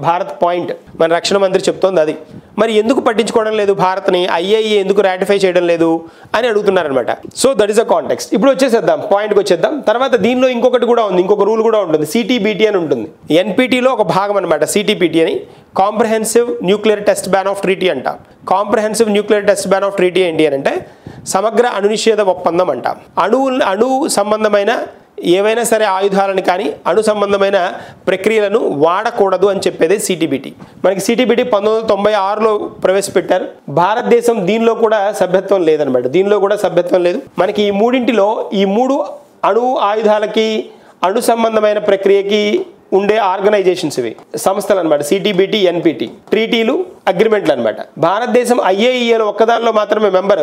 భారత్ పాయింట్. మన రక్షణ మంత్రి చెప్తోంది అది. మరి ఎందుకు పట్టించుకోవడం లేదు భారత్ని, ఐఏఈ ఎందుకు రాటిఫై చేయడం లేదు అని అడుగుతున్నారనమాట. So that is a context. ఇప్పుడు వచ్చేసేద్దాం, పాయింట్కి వచ్చేద్దాం. తర్వాత దీనిలో ఇంకొకటి కూడా ఉంది, ఇంకొక రూల్ కూడా ఉంటుంది, సిటీబీటీ అని ఉంటుంది. ఎన్పిటిలో ఒక భాగం అనమాట సిటీబీటీ అని, comprehensive nuclear test ban of treaty అంటాం. Comprehensive nuclear test ban of treaty ఏంటి అని అంటే సమగ్ర అణునిషేధ ఒప్పందం అంటాం. అణు సంబంధమైన ఏవైనా సరే ఆయుధాలను కానీ అణు సంబంధమైన ప్రక్రియలను వాడకూడదు అని చెప్పేది సిటీబీటీ. మనకి సిటీబీటీ 1996లో ప్రవేశపెట్టారు. భారతదేశం దీనిలో కూడా సభ్యత్వం లేదనమాట, దీనిలో కూడా సభ్యత్వం లేదు. మనకి ఈ మూడింటిలో ఈ 3 అణు ఆయుధాలకి అణు సంబంధమైన ప్రక్రియకి ఉండే ఆర్గనైజేషన్స్ ఇవి, సంస్థలు అనమాట. సిటీబీటీ, ఎన్పిటి, ట్రీటీలు, అగ్రిమెంట్లు అనమాట. భారతదేశం ఐఏఈఏలో ఒక్కదానిలో మాత్రమే మెంబర్,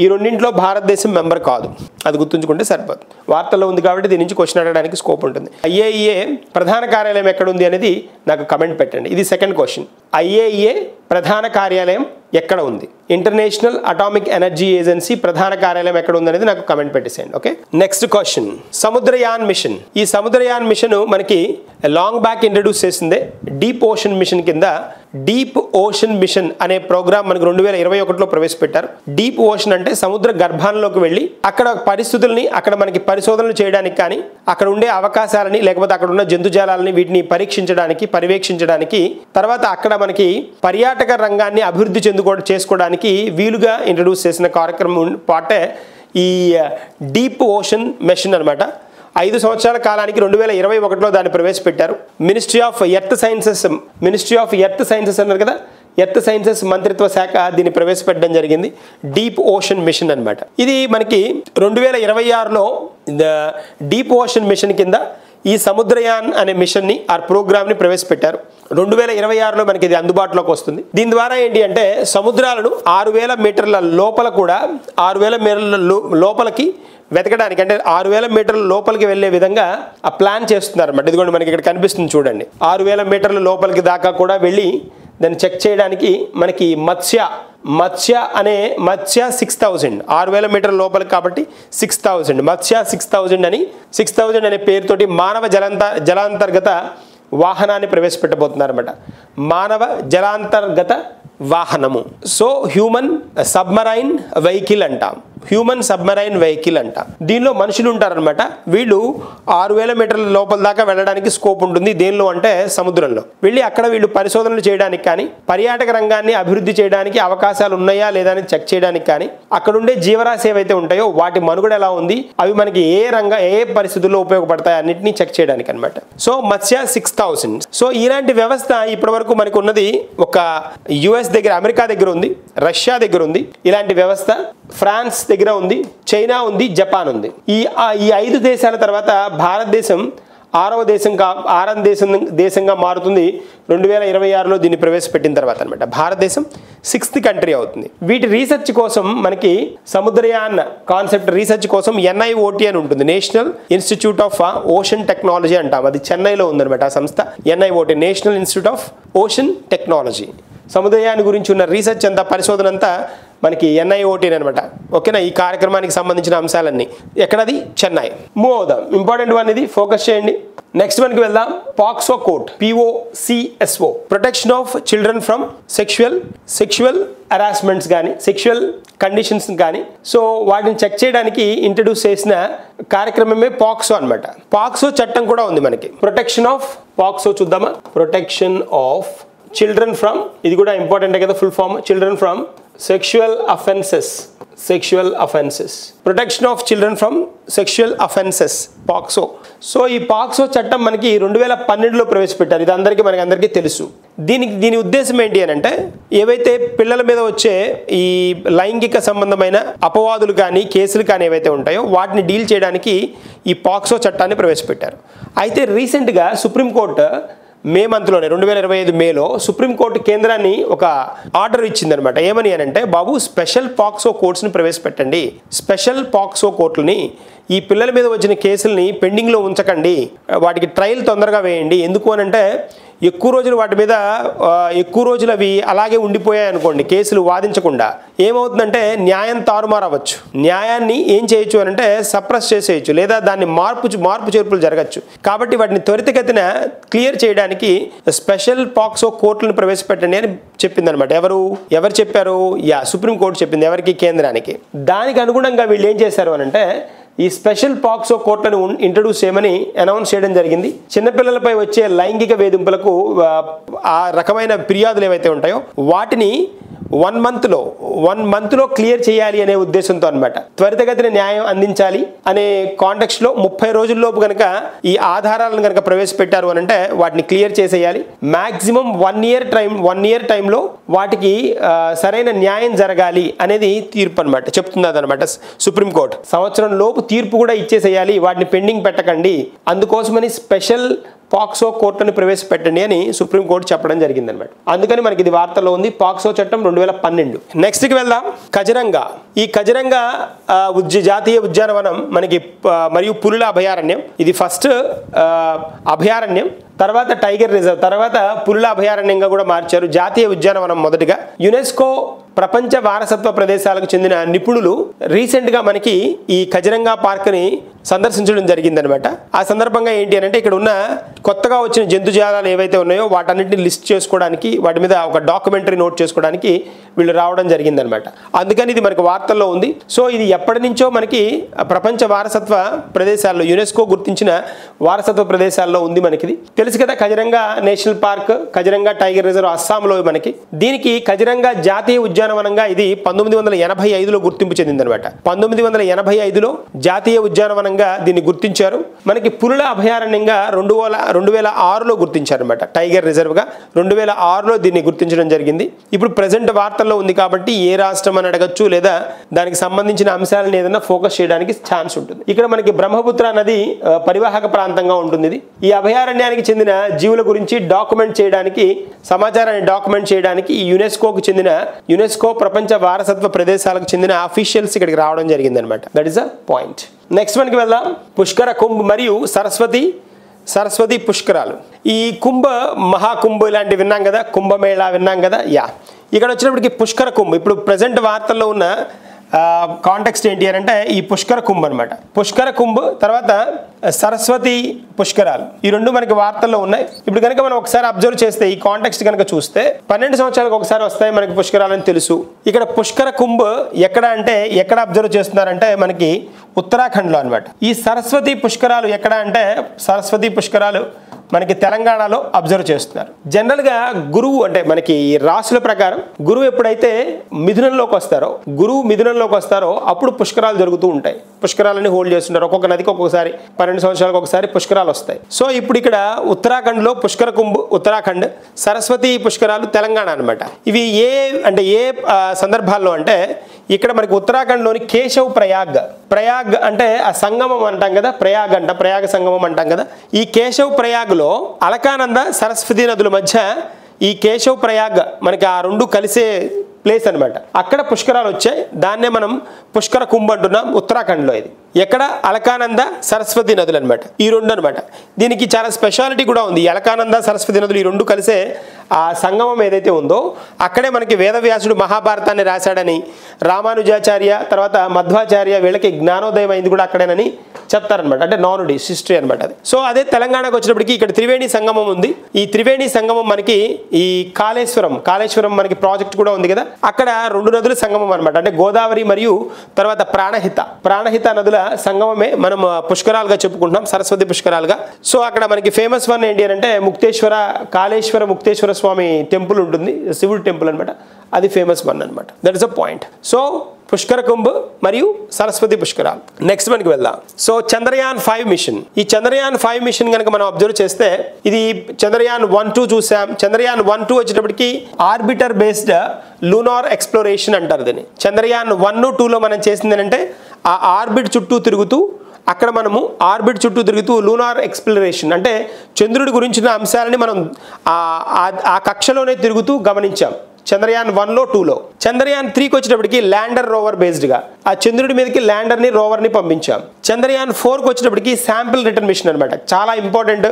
ఈ రెండింటిలో భారతదేశం మెంబర్ కాదు. అది గుర్తుంచుకుంటే సరిపోదు. వార్తల్లో ఉంది కాబట్టి దీని నుంచి క్వశ్చన్ అడగడానికి స్కోప్ ఉంటుంది. ఐఏఈఏ ప్రధాన కార్యాలయం ఎక్కడుంది అనేది నాకు కమెంట్ పెట్టండి. ఇది సెకండ్ క్వశ్చన్. ఐఏఈఏ ప్రధాన కార్యాలయం ఎక్కడ ఉంది? ఇంటర్నేషనల్ అటామిక్ ఎనర్జీ ఏజెన్సీ ప్రధాన కార్యాలయం ఎక్కడ ఉంది అనేది నాకు కమెంట్ పెట్టేసేయండి. Okay, next question. Samudrayaan mission. ఈ సముద్రయాన్ మిషన్ మనకి లాంగ్ బ్యాక్ ఇంట్రడ్యూస్ చేసిందే డీప్ ఓషన్ మిషన్ కింద. డీప్ ఓషన్ మిషన్ అనే ప్రోగ్రామ్ మనకు 2021లో ప్రవేశపెట్టారు. డీప్ ఓషన్ అంటే సముద్ర గర్భంలోకి వెళ్ళి అక్కడ పరిస్థితుల్ని, అక్కడ మనకి పరిశోధనలు చేయడానికి కానీ, అక్కడ ఉండే అవకాశాలని, లేకపోతే అక్కడ ఉన్న జంతుజాలాలని వీటిని పరీక్షించడానికి, పర్యవేక్షించడానికి, తర్వాత అక్కడ మనకి పర్యాటక రంగాన్ని అభివృద్ధి చేసుకోవడానికి వీలుగా ఇంట్రడ్యూస్ చేసిన కార్యక్రమం పాటే ఈ డీప్ ఓషన్ మిషన్ అనమాట. 5 సంవత్సరాల కాలానికి 2021లో దాన్ని ప్రవేశపెట్టారు. మినిస్ట్రీ ఆఫ్ ఎర్త్ సైన్సెస్ అన్నారు కదా, ఎర్త్ సైన్సెస్ మంత్రిత్వ శాఖ దీన్ని ప్రవేశపెట్టడం జరిగింది. డీప్ ఓషన్ మిషన్ అనమాట. ఇది మనకి 2026లో డీప్ ఓషన్ మిషన్ కింద ఈ సముద్రయాన్ అనే మిషన్ని ఆ ప్రోగ్రామ్ని ప్రవేశపెట్టారు. 2026లో మనకి ఇది అందుబాటులోకి వస్తుంది. దీని ద్వారా ఏంటి అంటే సముద్రాలను 6000 మీటర్ల లోపల కూడా 6000 మీటర్ల లోపలికి వెతకడానికి, అంటే 6000 మీటర్ల లోపలికి వెళ్లే విధంగా ఆ ప్లాన్ చేస్తున్నారు అన్నమాట. ఇదిగోండి మనకి ఇక్కడ కనిపిస్తుంది చూడండి. 6000 మీటర్ల లోపలికి దాకా కూడా వెళ్ళి దాన్ని చెక్ చేయడానికి మనకి మత్స్య 6000, 6000 మీటర్ల లోపలికి కాబట్టి 6000, మత్స్య 6000 అనే పేరుతోటి మానవ జలాంతర్గత వాహనాన్ని ప్రవేశపెట్టబోతున్నారన్నమాట. మానవ జలాంతర్గత వాహనము. సో హ్యూమన్ సబ్మరైన్ వెహికల్ అంటాం. దీనిలో మనుషులు ఉంటారనమాట. వీళ్ళు 6000 మీటర్ల లోపల దాకా వెళ్ళడానికి స్కోప్ ఉంటుంది. దేనిలో అంటే సముద్రంలో వెళ్ళి అక్కడ వీళ్ళు పరిశోధనలు చేయడానికి కానీ, పర్యాటక రంగాన్ని అభివృద్ధి చేయడానికి అవకాశాలు ఉన్నాయా లేదా అని చెక్ చేయడానికి కానీ, అక్కడుండే జీవరాశి ఏవైతే ఉంటాయో వాటి మనుగడ ఎలా ఉంది, అవి మనకి ఏ పరిస్థితుల్లో ఉపయోగపడతాయి అన్నింటినీ చెక్ చేయడానికి అనమాట. సో మత్స్య 6000. సో ఇలాంటి వ్యవస్థ ఇప్పటి వరకు మనకు ఉన్నది ఒక యుఎస్ దగ్గర, అమెరికా దగ్గర ఉంది, రష్యా దగ్గర ఉంది ఇలాంటి వ్యవస్థ, ఫ్రాన్స్ దగ్గర ఉంది, చైనా ఉంది, జపాన్ ఉంది. ఈ 5 దేశాల తర్వాత భారతదేశం 6వ దేశంగా మారుతుంది 2026లో దీన్ని ప్రవేశపెట్టిన తర్వాత అనమాట. భారతదేశం 6th కంట్రీ అవుతుంది. వీటి రీసెర్చ్ కోసం మనకి సముద్రయాన్ కాన్సెప్ట్ రీసెర్చ్ కోసం NIOT అని ఉంటుంది, national institute of ocean technology అంటాం. అది చెన్నైలో ఉందన్నమాట ఆ సంస్థ. NIOT, national institute of ocean technology. Samudrayaan గురించి ఉన్న రీసెర్చ్ అంతా, పరిశోధన అంతా మనకి NIOT అనమాట. ఓకేనా, ఈ కార్యక్రమానికి సంబంధించిన అంశాలన్నీ. ఎక్కడది? చెన్నై. మూవ్ అవుదాం. ఇంపార్టెంట్ వన్ ఇది, ఫోకస్ చేయండి. నెక్స్ట్ వన్కి వెళ్దాం. POCSO code, POCSO, protection of children from sexual harassments కానీ సెక్షువల్ కండిషన్స్ కానీ. సో వాటిని చెక్ చేయడానికి ఇంట్రడ్యూస్ చేసిన కార్యక్రమమే పాక్సో అనమాట. పాక్సో చట్టం కూడా ఉంది మనకి. ప్రొటెక్షన్ ఆఫ్ పాక్సో చూద్దామా. ప్రొటెక్షన్ ఆఫ్ చిల్డ్రన్ ఫ్రమ్, ఇది కూడా ఇంపార్టెంటే కదా, full form. Children from sexual offences, protection of children from sexual offences, POCSO. So ఈ పాక్సో చట్టం మనకి 2012లో ప్రవేశపెట్టారు. ఇది మనకి తెలుసు. దీని ఉద్దేశం ఏంటి అని అంటే, ఏవైతే పిల్లల మీద వచ్చే ఈ లైంగిక సంబంధమైన అపవాదులు కానీ కేసులు కానీ ఏవైతే ఉంటాయో వాటిని డీల్ చేయడానికి ఈ పాక్సో చట్టాన్ని ప్రవేశపెట్టారు. అయితే రీసెంట్గా సుప్రీంకోర్టు మే మంత్లోనే 2025 మేలో సుప్రీంకోర్టు కేంద్రాన్ని ఒక ఆర్డర్ ఇచ్చిందనమాట. ఏమని అని అంటే, బాబు స్పెషల్ పాక్సో కోర్ట్స్ని ప్రవేశపెట్టండి. స్పెషల్ పాక్సో కోర్టులని ఈ పిల్లల మీద వచ్చిన కేసుల్ని పెండింగ్లో ఉంచకండి, వాటికి ట్రయల్ తొందరగా వేయండి. ఎందుకు అని అంటే, ఎక్కువ రోజులు వాటి మీద అవి అలాగే ఉండిపోయాయి అనుకోండి, కేసులు వాదించకుండా, ఏమవుతుందంటే న్యాయం తారుమారు అవ్వచ్చు. న్యాయాన్ని ఏం చేయొచ్చు అని అంటే సప్రెస్ చేసేయచ్చు, లేదా దాన్ని మార్పు చేర్పులు జరగచ్చు. కాబట్టి వాటిని త్వరితగతిన క్లియర్ చేయడానికి స్పెషల్ పాక్సో కోర్టులను ప్రవేశపెట్టండి అని చెప్పిందనమాట. ఎవరు చెప్పారు? సుప్రీంకోర్టు చెప్పింది. ఎవరికి? కేంద్రానికి. దానికి అనుగుణంగా వీళ్ళు ఏం చేశారు అని అంటే, ఈ స్పెషల్ పాక్సో కోర్టులను ఇంట్రడ్యూస్ చేయమని అనౌన్స్ చేయడం జరిగింది. చిన్నపిల్లలపై వచ్చే లైంగిక వేధింపులకు ఆ రకమైన ఫిర్యాదులు ఏవైతే ఉంటాయో వాటిని 1 మంత్లో క్లియర్ చేయాలి అనే ఉద్దేశంతో అనమాట. త్వరితగతిన న్యాయం అందించాలి అనే కాంటెక్స్ట్లో 30 రోజుల్లోపు కనుక ఈ ఆధారాలను కనుక ప్రవేశపెట్టారు అని అంటే వాటిని క్లియర్ చేసేయాలి. మాక్సిమం 1 ఇయర్ టైంలో వాటికి సరైన న్యాయం జరగాలి అనేది తీర్పు అనమాట, చెప్తుంది అనమాట సుప్రీంకోర్టు. సంవత్సరం లోపు తీర్పు కూడా ఇచ్చేసేయాలి, వాటిని పెండింగ్ పెట్టకండి. అందుకోసమని స్పెషల్ పాక్సో కోర్టుని ప్రవేశపెట్టండి అని సుప్రీంకోర్టు చెప్పడం జరిగిందనమాట. అందుకని మనకి ఇది వార్తల్లో ఉంది. పాక్సో చట్టం 2012. నెక్స్ట్కి వెళ్దాం. కజిరంగా. ఈ కజిరంగా జాతీయ ఉద్యానవనం మనకి మరియు పులుల అభయారణ్యం. ఇది ఫస్ట్ అభయారణ్యం, తర్వాత టైగర్ రిజర్వ్, తర్వాత పులుల అభయారణ్యంగా కూడా మార్చారు. జాతీయ ఉద్యానవనం మొదటిగా. యునెస్కో ప్రపంచ వారసత్వ ప్రదేశాలకు చెందిన నిపుణులు రీసెంట్గా మనకి ఈ కజిరంగా పార్క్ని సందర్శించడం జరిగిందనమాట. ఆ సందర్భంగా ఏంటి అని అంటే, ఇక్కడ ఉన్న కొత్తగా వచ్చిన జంతుజాలాలు ఏవైతే ఉన్నాయో వాటన్నిటిని లిస్ట్ చేసుకోవడానికి, వాటి మీద ఒక డాక్యుమెంటరీ నోట్ చేసుకోవడానికి వీళ్ళు రావడం జరిగిందనమాట. అందుకని ఇది మనకి వార్తల్లో ఉంది. సో ఇది ఎప్పటి నుంచో మనకి ప్రపంచ వారసత్వ ప్రదేశాల్లో, యునెస్కో గుర్తించిన వారసత్వ ప్రదేశాల్లో ఉంది. మనకి తెలుసు కదా, Kaziranga national park, Kaziranga tiger reserve అస్సాంలో మనకి. దీనికి కజిరంగా జాతీయ ఉద్యానవనంగా ఇది 1985లో గుర్తింపు చెందిందనమాట. 1985లో జాతీయ ఉద్యానవనంగా దీన్ని గుర్తించారు. మనకి పులుల అభయారణ్యంగా 2006లో గుర్తించారు అనమాట. టైగర్ రిజర్వ్గా 2006లో దీన్ని గుర్తించడం జరిగింది. ఇప్పుడు ప్రెసెంట్ వార్తల్లో ఉంది కాబట్టి ఏ రాష్ట్రం అని అడగచ్చు, లేదా దానికి సంబంధించిన అంశాలను ఏదైనా ఫోకస్ చేయడానికి ఛాన్స్ ఉంటుంది. ఇక్కడ మనకి బ్రహ్మపుత్ర నది పరివాహక ప్రాంతంగా ఉంటుంది. ఈ అభయారణ్యానికి చెందిన జీవుల గురించి డాక్యుమెంట్ చేయడానికి, సమాచారాన్ని డాక్యుమెంట్ చేయడానికి ఈ యునెస్కో ప్రపంచ వారసత్వ ప్రదేశాలకు చెందిన అఫీషియల్స్ ఇక్కడికి రావడం జరిగింది అనమాట. That is a point. Next మనకి వెళ్దాం. పుష్కర కుంభ్ మరియు సరస్వతి పుష్కరాలు. ఈ మహాకుంభ్ ఇలాంటివి విన్నాం కదా, కుంభమేళా విన్నాం కదా. ఇక్కడ వచ్చినప్పటికి పుష్కర కుంభ్ ఇప్పుడు ప్రజెంట్ వార్తల్లో ఉన్న కాంటెక్స్ట్ ఏంటి అని అంటే ఈ పుష్కర కుంభ్ అనమాట. పుష్కర కుంభ్ తర్వాత సరస్వతి పుష్కరాలు, ఈ రెండు మనకి వార్తల్లో ఉన్నాయి. ఇప్పుడు కనుక మనం ఒకసారి అబ్జర్వ్ చేస్తే, ఈ కాంటెక్స్ట్ కనుక చూస్తే 12 సంవత్సరాలకు ఒకసారి వస్తాయి మనకి పుష్కరాలని తెలుసు. ఇక్కడ పుష్కర కుంభ్ ఎక్కడ అబ్జర్వ్ చేస్తున్నారంటే మనకి ఉత్తరాఖండ్లో అనమాట. ఈ సరస్వతి పుష్కరాలు ఎక్కడ అంటే, సరస్వతి పుష్కరాలు మనకి తెలంగాణలో అబ్జర్వ్ చేస్తున్నారు. జనరల్గా గురువు అంటే మనకి రాశుల ప్రకారం గురువు ఎప్పుడైతే మిథునంలోకి వస్తారో అప్పుడు పుష్కరాలు జరుగుతూ ఉంటాయి. పుష్కరాలని హోల్డ్ చేస్తున్నారు. ఒక్కొక్క నదికి ఒక్కొక్కసారి 12 సంవత్సరాలకు ఒకసారి పుష్కరాలు వస్తాయి. సో ఇప్పుడు ఇక్కడ ఉత్తరాఖండ్లో పుష్కర కుంభ్ ఉత్తరాఖండ్, సరస్వతి పుష్కరాలు తెలంగాణ అనమాట. ఇవి ఏ సందర్భాల్లో అంటే, ఇక్కడ మనకి ఉత్తరాఖండ్లోని కేశవ్ ప్రయాగ్ అంటే ఆ సంగమం అంటాం కదా, ప్రయాగ సంగమం అంటాం కదా. ఈ కేశవ్ ప్రయాగ్లో అలకానంద సరస్వతి నదుల మధ్య ఈ కేశవ్ ప్రయాగ్ మనకి ఆ రెండు కలిసే ప్లేస్ అనమాట. అక్కడ పుష్కరాలు వచ్చాయి. దాన్నే మనం పుష్కర కుంభ్ అంటున్నాం ఉత్తరాఖండ్లో. ఇది ఎక్కడ? అలకానంద సరస్వతి నదులు అనమాట. ఈ రెండు అనమాట. దీనికి చాలా స్పెషాలిటీ కూడా ఉంది. ఈ అలకానంద సరస్వతి నదులు ఈ రెండు కలిసే ఆ సంగమం ఏదైతే ఉందో అక్కడే మనకి వేదవ్యాసుడు మహాభారతాన్ని రాశాడని, రామానుజాచార్య తర్వాత మధ్వాచార్య వీళ్ళకి జ్ఞానోదయం అయింది కూడా అక్కడేనని చెప్తారనమాట. అంటే నానుడి హిస్టరీ అనమాట అది. సో అదే తెలంగాణకు వచ్చినప్పటికీ ఇక్కడ త్రివేణి సంగమం ఉంది. ఈ త్రివేణి సంగమం మనకి ఈ కాళేశ్వరం మనకి ప్రాజెక్ట్ కూడా ఉంది కదా, అక్కడ 2 నదుల సంగమం అనమాట. అంటే గోదావరి మరియు తర్వాత ప్రాణహిత నదుల సంగమమే మనం పుష్కరాలుగా చెప్పుకుంటున్నాం, సరస్వతి పుష్కరాలుగా. సో అక్కడ మనకి ఫేమస్ వన్ ఏంటి అంటే ముక్తేశ్వర స్వామి టెంపుల్ ఉంటుంది, శివుడు టెంపుల్ అనమాట. అది ఫేమస్ వన్ అనమాట. That is a point. So Pushkara Kumbh మరియు సరస్వతి పుష్కరాలు. నెక్స్ట్ మనకి వెళ్దాం. So Chandrayaan 5 mission. ఈ చంద్రయాన్ 5 మిషన్ కనుక మనం అబ్జర్వ్ చేస్తే ఇది చంద్రయాన్ 1-2 చూసాం. చంద్రయాన్ 1-2 వచ్చేటప్పటికి ఆర్బిటర్ బేస్డ్ లూనార్ ఎక్స్ప్లోరేషన్ అంటారు దీన్ని. చంద్రయాన్ 1-2లో మనం చేసింది ఏంటంటే ఆ ఆర్బిట్ చుట్టూ తిరుగుతూ లూనార్ ఎక్స్ప్లోరేషన్ అంటే చంద్రుడి గురించిన అంశాలని మనం ఆ కక్షలోనే తిరుగుతూ గమనించాం. చంద్రయాన్ 1లో 2లో. చంద్రయాన్ 3కి వచ్చేటప్పటికి ల్యాండర్ రోవర్ బేస్డ్గా ఆ చంద్రుడి మీదకి ల్యాండర్ని రోవర్ని పంపించాం. చంద్రయాన్ 4కి వచ్చేటప్పటికి శాంపిల్ రిటర్న్ మిషన్ అనమాట. చాలా ఇంపార్టెంట్,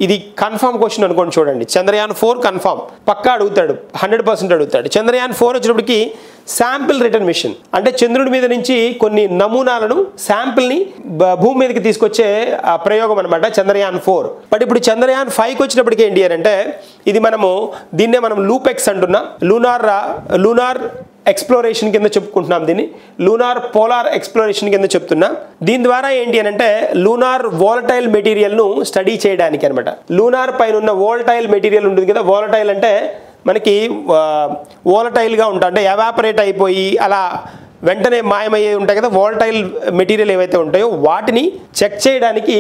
ఇది కన్ఫర్మ్ క్వశ్చన్ అనుకోండి. చూడండి, చంద్రయాన్ 4 కన్ఫర్మ్ పక్కా అడుగుతాడు, 100% అడుగుతాడు. చంద్రయాన్ 4 వచ్చేటప్పటికి శాంపిల్ రిటర్న్ మిషన్ అంటే చంద్రుడి మీద నుంచి కొన్ని నమూనాలను శాంపిల్ని భూమి మీదకి తీసుకొచ్చే ప్రయోగం అనమాట చంద్రయాన్ 4. బట్ ఇప్పుడు చంద్రయాన్ 5కి వచ్చినప్పటికీ ఏంటి అంటే ఇది దీన్నే మనం లూపెక్స్ అంటున్నాం. లూనార్ ఎక్స్ప్లోరేషన్ కింద చెప్పుకుంటున్నాం దీన్ని. లూనార్ పోలార్ ఎక్స్ప్లోరేషన్ కింద చెప్తున్నా. దీని ద్వారా ఏంటి అని అంటే లూనార్ వోలటైల్ మెటీరియల్ను స్టడీ చేయడానికి అనమాట. లూనార్ పైన ఉన్న వోలటైల్ మెటీరియల్ ఉంటుంది కదా, వోలటైల్ అంటే మనకి వోలటైల్గా ఉంటాయి, అంటే ఎవాపరేట్ అయిపోయి అలా వెంటనే మాయమయ్యే ఉంటాయి కదా వోలటైల్ మెటీరియల్ ఏవైతే ఉంటాయో వాటిని చెక్ చేయడానికి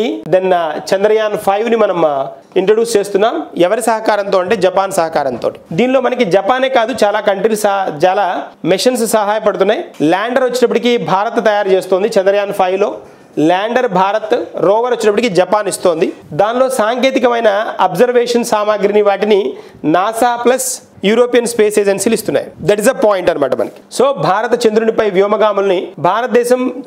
చంద్రయాన్ 5ని మనం ఇంట్రడ్యూస్ చేస్తున్నాం. ఎవరి సహకారంతో అంటే జపాన్ సహకారంతో. దీనిలో మనకి జపానే కాదు, చాలా కంట్రీస్, చాలా మిషన్స్ సహాయపడుతున్నాయి. ల్యాండర్ వచ్చేటప్పటికి భారత్ తయారు చేస్తుంది చంద్రయాన్ 5లో. ల్యాండర్ భారత్, రోవర్ వచ్చేటప్పటికి జపాన్ ఇస్తోంది. దానిలో సాంకేతికమైన అబ్జర్వేషన్ సామాగ్రిని వాటిని నాసా ప్లస్ యూరోపియన్ స్పేస్ ఏజెన్సీలు ఇస్తున్నాయి. దట్ ఇస్ అ పాయింట్ అనమాట మనకి. సో భారతదేశం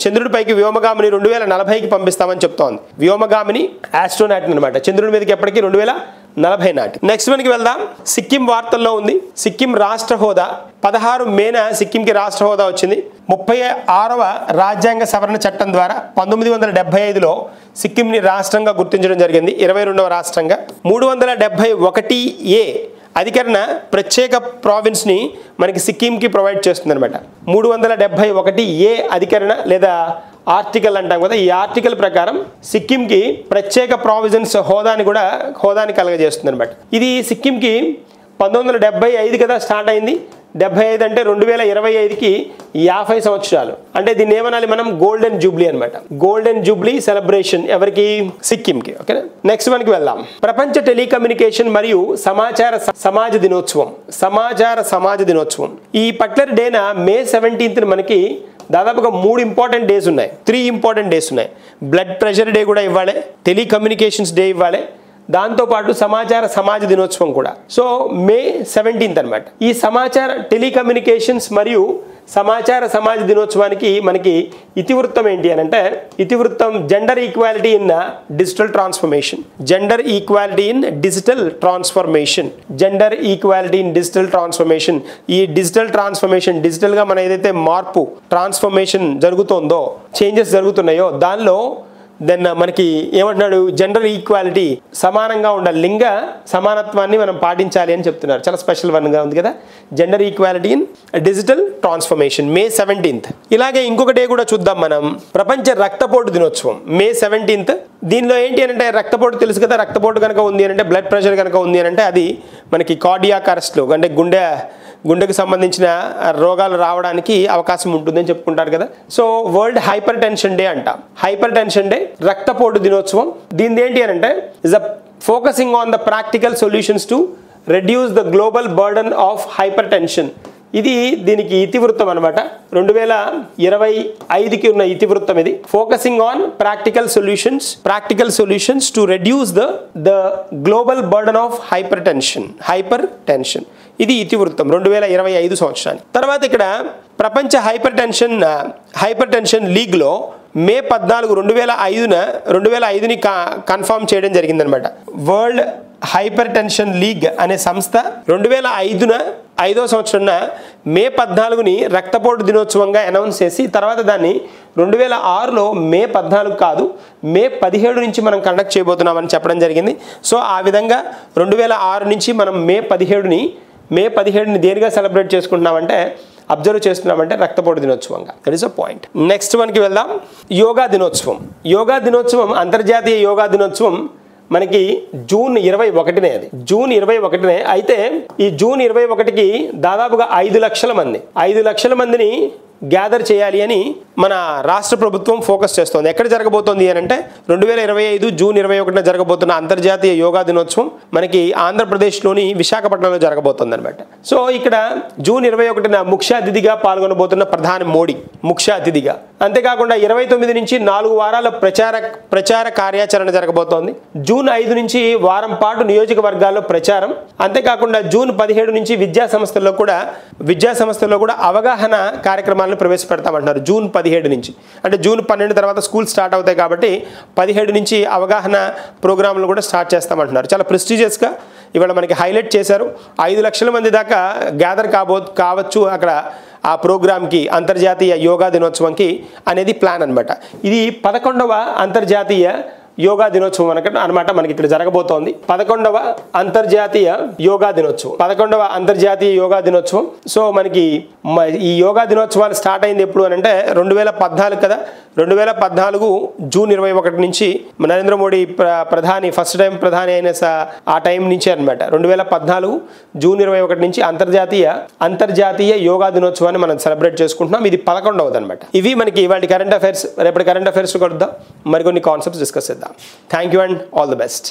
చంద్రుడిపైకి వ్యోమగామిని 2040కి పంపిస్తామని చెప్తోంది. వ్యోమగామిని ఆస్ట్రోనాట్ అనమాట చంద్రుడి మీదకి ఎప్పటికీ 2040 నాటి. నెక్స్ట్ మనకి వెళ్దాం. సిక్కిం వార్తల్లో ఉంది. సిక్కిం రాష్ట్ర హోదా 16 మేన సిక్కింకి రాష్ట్ర హోదా వచ్చింది. 36వ రాజ్యాంగ సవరణ చట్టం ద్వారా 1975లో సిక్కింని రాష్ట్రంగా గుర్తించడం జరిగింది, 22వ రాష్ట్రంగా. 371A అధికరణ ప్రత్యేక ప్రావిన్స్ని మనకి సిక్కింకి ప్రొవైడ్ చేస్తుంది అనమాట. 371A అధికరణ లేదా ఆర్టికల్ అంటాం కదా, ఈ ఆర్టికల్ ప్రకారం సిక్కింకి ప్రత్యేక ప్రావిజన్స్ హోదాని కలగజేస్తుంది అనమాట. ఇది సిక్కింకి 1975 కదా స్టార్ట్ అయింది. 75 అంటే 2025కి 50 సంవత్సరాలు. అంటే దీన్ని ఏమనాలి మనం, గోల్డెన్ జూబ్లీ అనమాట. గోల్డెన్ జూబ్లీ సెలబ్రేషన్ ఎవరికి, సిక్కింకి. ఓకేనా. నెక్స్ట్ మనకి వెళ్దాం. ప్రపంచ టెలికమ్యూనికేషన్ మరియు సమాచార సమాజ దినోత్సవం. ఈ పర్టికులర్ డేన మే 17th మనకి దాదాపుగా 3 ఇంపార్టెంట్ డేస్ ఉన్నాయి, 3 ఇంపార్టెంట్ డేస్ ఉన్నాయి. బ్లడ్ ప్రెషర్ డే కూడా ఇవ్వాలి, టెలికమ్యూనికేషన్స్ డే ఇవ్వాలి, దాంతోపాటు సమాజ దినోత్సవం కూడా. సో మే 17th అనమాట. ఈ టెలికమ్యూనికేషన్స్ మరియు సమాజ దినోత్సవానికి మనకి ఇతివృత్తం ఏంటి అని అంటే, ఇతివృత్తం gender equality in digital transformation. ఈ డిజిటల్ ట్రాన్స్ఫర్మేషన్ డిజిటల్గా మన ఏదైతే మార్పు ట్రాన్స్ఫర్మేషన్ జరుగుతుందో, చేంజెస్ జరుగుతున్నాయో దానిలో మనకి ఏమంటున్నాడు, జెండర్ ఈక్వాలిటీ, సమానంగా ఉండాలి, లింగ సమానత్వాన్ని మనం పాటించాలి అని చెప్తున్నారు. చాలా స్పెషల్ వన్గా ఉంది కదా, gender equality in digital transformation, May 17th. ఇలాగే ఇంకొక డే కూడా చూద్దాం మనం, ప్రపంచ రక్తపోటు దినోత్సవం, మే 17th. దీనిలో ఏంటి అంటే రక్తపోటు తెలుసు కదా, రక్తపోటు కనుక ఉంది అంటే, బ్లడ్ ప్రెషర్ కనుక ఉంది అంటే అది మనకి కార్డియాక్ అరెస్ట్లు అంటే గుండెకు సంబంధించిన రోగాలు రావడానికి అవకాశం ఉంటుందని చెప్పుకుంటారు కదా. So world hyper tension day అంట. హైపర్ టెన్షన్ డే, రక్తపోటు దినోత్సవం. దీని ఏంటి అని అంటే is a focusing on the practical solutions to reduce the global burden of hyper tension. ఇది దీనికి ఇతివృత్తం అనమాట. 2025కి ఉన్న ఇతివృత్తం ఇది. Focusing on practical solutions to reduce the global burden of hyper tension. ఇది ఇతివృత్తం 2025 సంవత్సరానికి. తర్వాత ఇక్కడ ప్రపంచ హైపర్ టెన్షన్ లీగ్లో మే 14, 2005ని కన్ఫర్మ్ చేయడం జరిగిందనమాట. వరల్డ్ హైపర్ టెన్షన్ లీగ్ అనే సంస్థ 2005న 5వ సంవత్సరాన మే 14ని రక్తపోటు దినోత్సవంగా అనౌన్స్ చేసి తర్వాత దాన్ని 2006లో మే 14 కాదు మే 17 నుంచి మనం కండక్ట్ చేయబోతున్నామని చెప్పడం జరిగింది. సో ఆ విధంగా 2006 నుంచి మనం మే 17ని దేనిగా సెలబ్రేట్ చేసుకుంటున్నామంటే అబ్జర్వ్ చేస్తున్నామంటే రక్తపోటు దినోత్సవంగా. That is a point. Next వన్కి వెళ్దాం. యోగా దినోత్సవం. యోగా దినోత్సవం అంతర్జాతీయ యోగా దినోత్సవం మనకి జూన్ 21నే. అది జూన్ 21నే. అయితే ఈ జూన్ 21కి దాదాపుగా 5 లక్షల మందిని గ్యాదర్ చేయాలి అని మన రాష్ట్ర ప్రభుత్వం ఫోకస్ చేస్తోంది. ఎక్కడ జరగబోతోంది అని అంటే 2025 జూన్ 21న జరగబోతున్న అంతర్జాతీయ యోగా దినోత్సవం మనకి ఆంధ్రప్రదేశ్లోని విశాఖపట్నంలో జరగబోతోంది అనమాట. సో ఇక్కడ జూన్ 21న ముఖ్య అతిథిగా పాల్గొనబోతున్న ప్రధాని మోడీ ముఖ్య అతిథిగా. అంతేకాకుండా 29 నుంచి 4 వారాల ప్రచార కార్యాచరణ జరగబోతోంది. జూన్ 5 నుంచి వారం పాటు నియోజకవర్గాల్లో ప్రచారం. అంతేకాకుండా జూన్ 17 నుంచి విద్యా సంస్థల్లో కూడా అవగాహన కార్యక్రమాలను ప్రవేశపెడతామంటున్నారు. జూన్ 17 నుంచి అంటే జూన్ 12 తర్వాత స్కూల్ స్టార్ట్ అవుతాయి కాబట్టి 17 నుంచి అవగాహన ప్రోగ్రాంలు కూడా స్టార్ట్ చేస్తామంటున్నారు. చాలా ప్రెస్టీజియస్గా ఇవాళ మనకి హైలైట్ చేశారు. 5 లక్షల మంది దాకా గ్యాదర్ కావచ్చు అక్కడ ఆ ప్రోగ్రామ్కి, అంతర్జాతీయ యోగా దినోత్సవంకి అనేది ప్లాన్ అనమాట. ఇది 11వ అంతర్జాతీయ యోగా దినోత్సవం అనమాట మనకి ఇక్కడ జరగబోతోంది. 11వ అంతర్జాతీయ యోగా దినోత్సవం. సో మనకి ఈ యోగా దినోత్సవాలు స్టార్ట్ అయింది ఎప్పుడు అని అంటే 2014 కదా. 2014 జూన్ 21 నుంచి నరేంద్ర మోడీ ఫస్ట్ టైం ప్రధాని అయిన ఆ టైం నుంచే అనమాట. 2014 జూన్ 21 నుంచి అంతర్జాతీయ యోగా దినోత్సవాన్ని మనం సెలబ్రేట్ చేసుకుంటున్నాం. ఇది 11వది అనమాట. ఇవి మనకి ఇవాళ కరెంట్ అఫైర్స్. రేపటి కరెంట్ అఫైర్స్ కలుద్దాం, మరికొన్ని కాన్సెప్ట్స్ డిస్కస్ చేద్దాం. Thank you and all the best.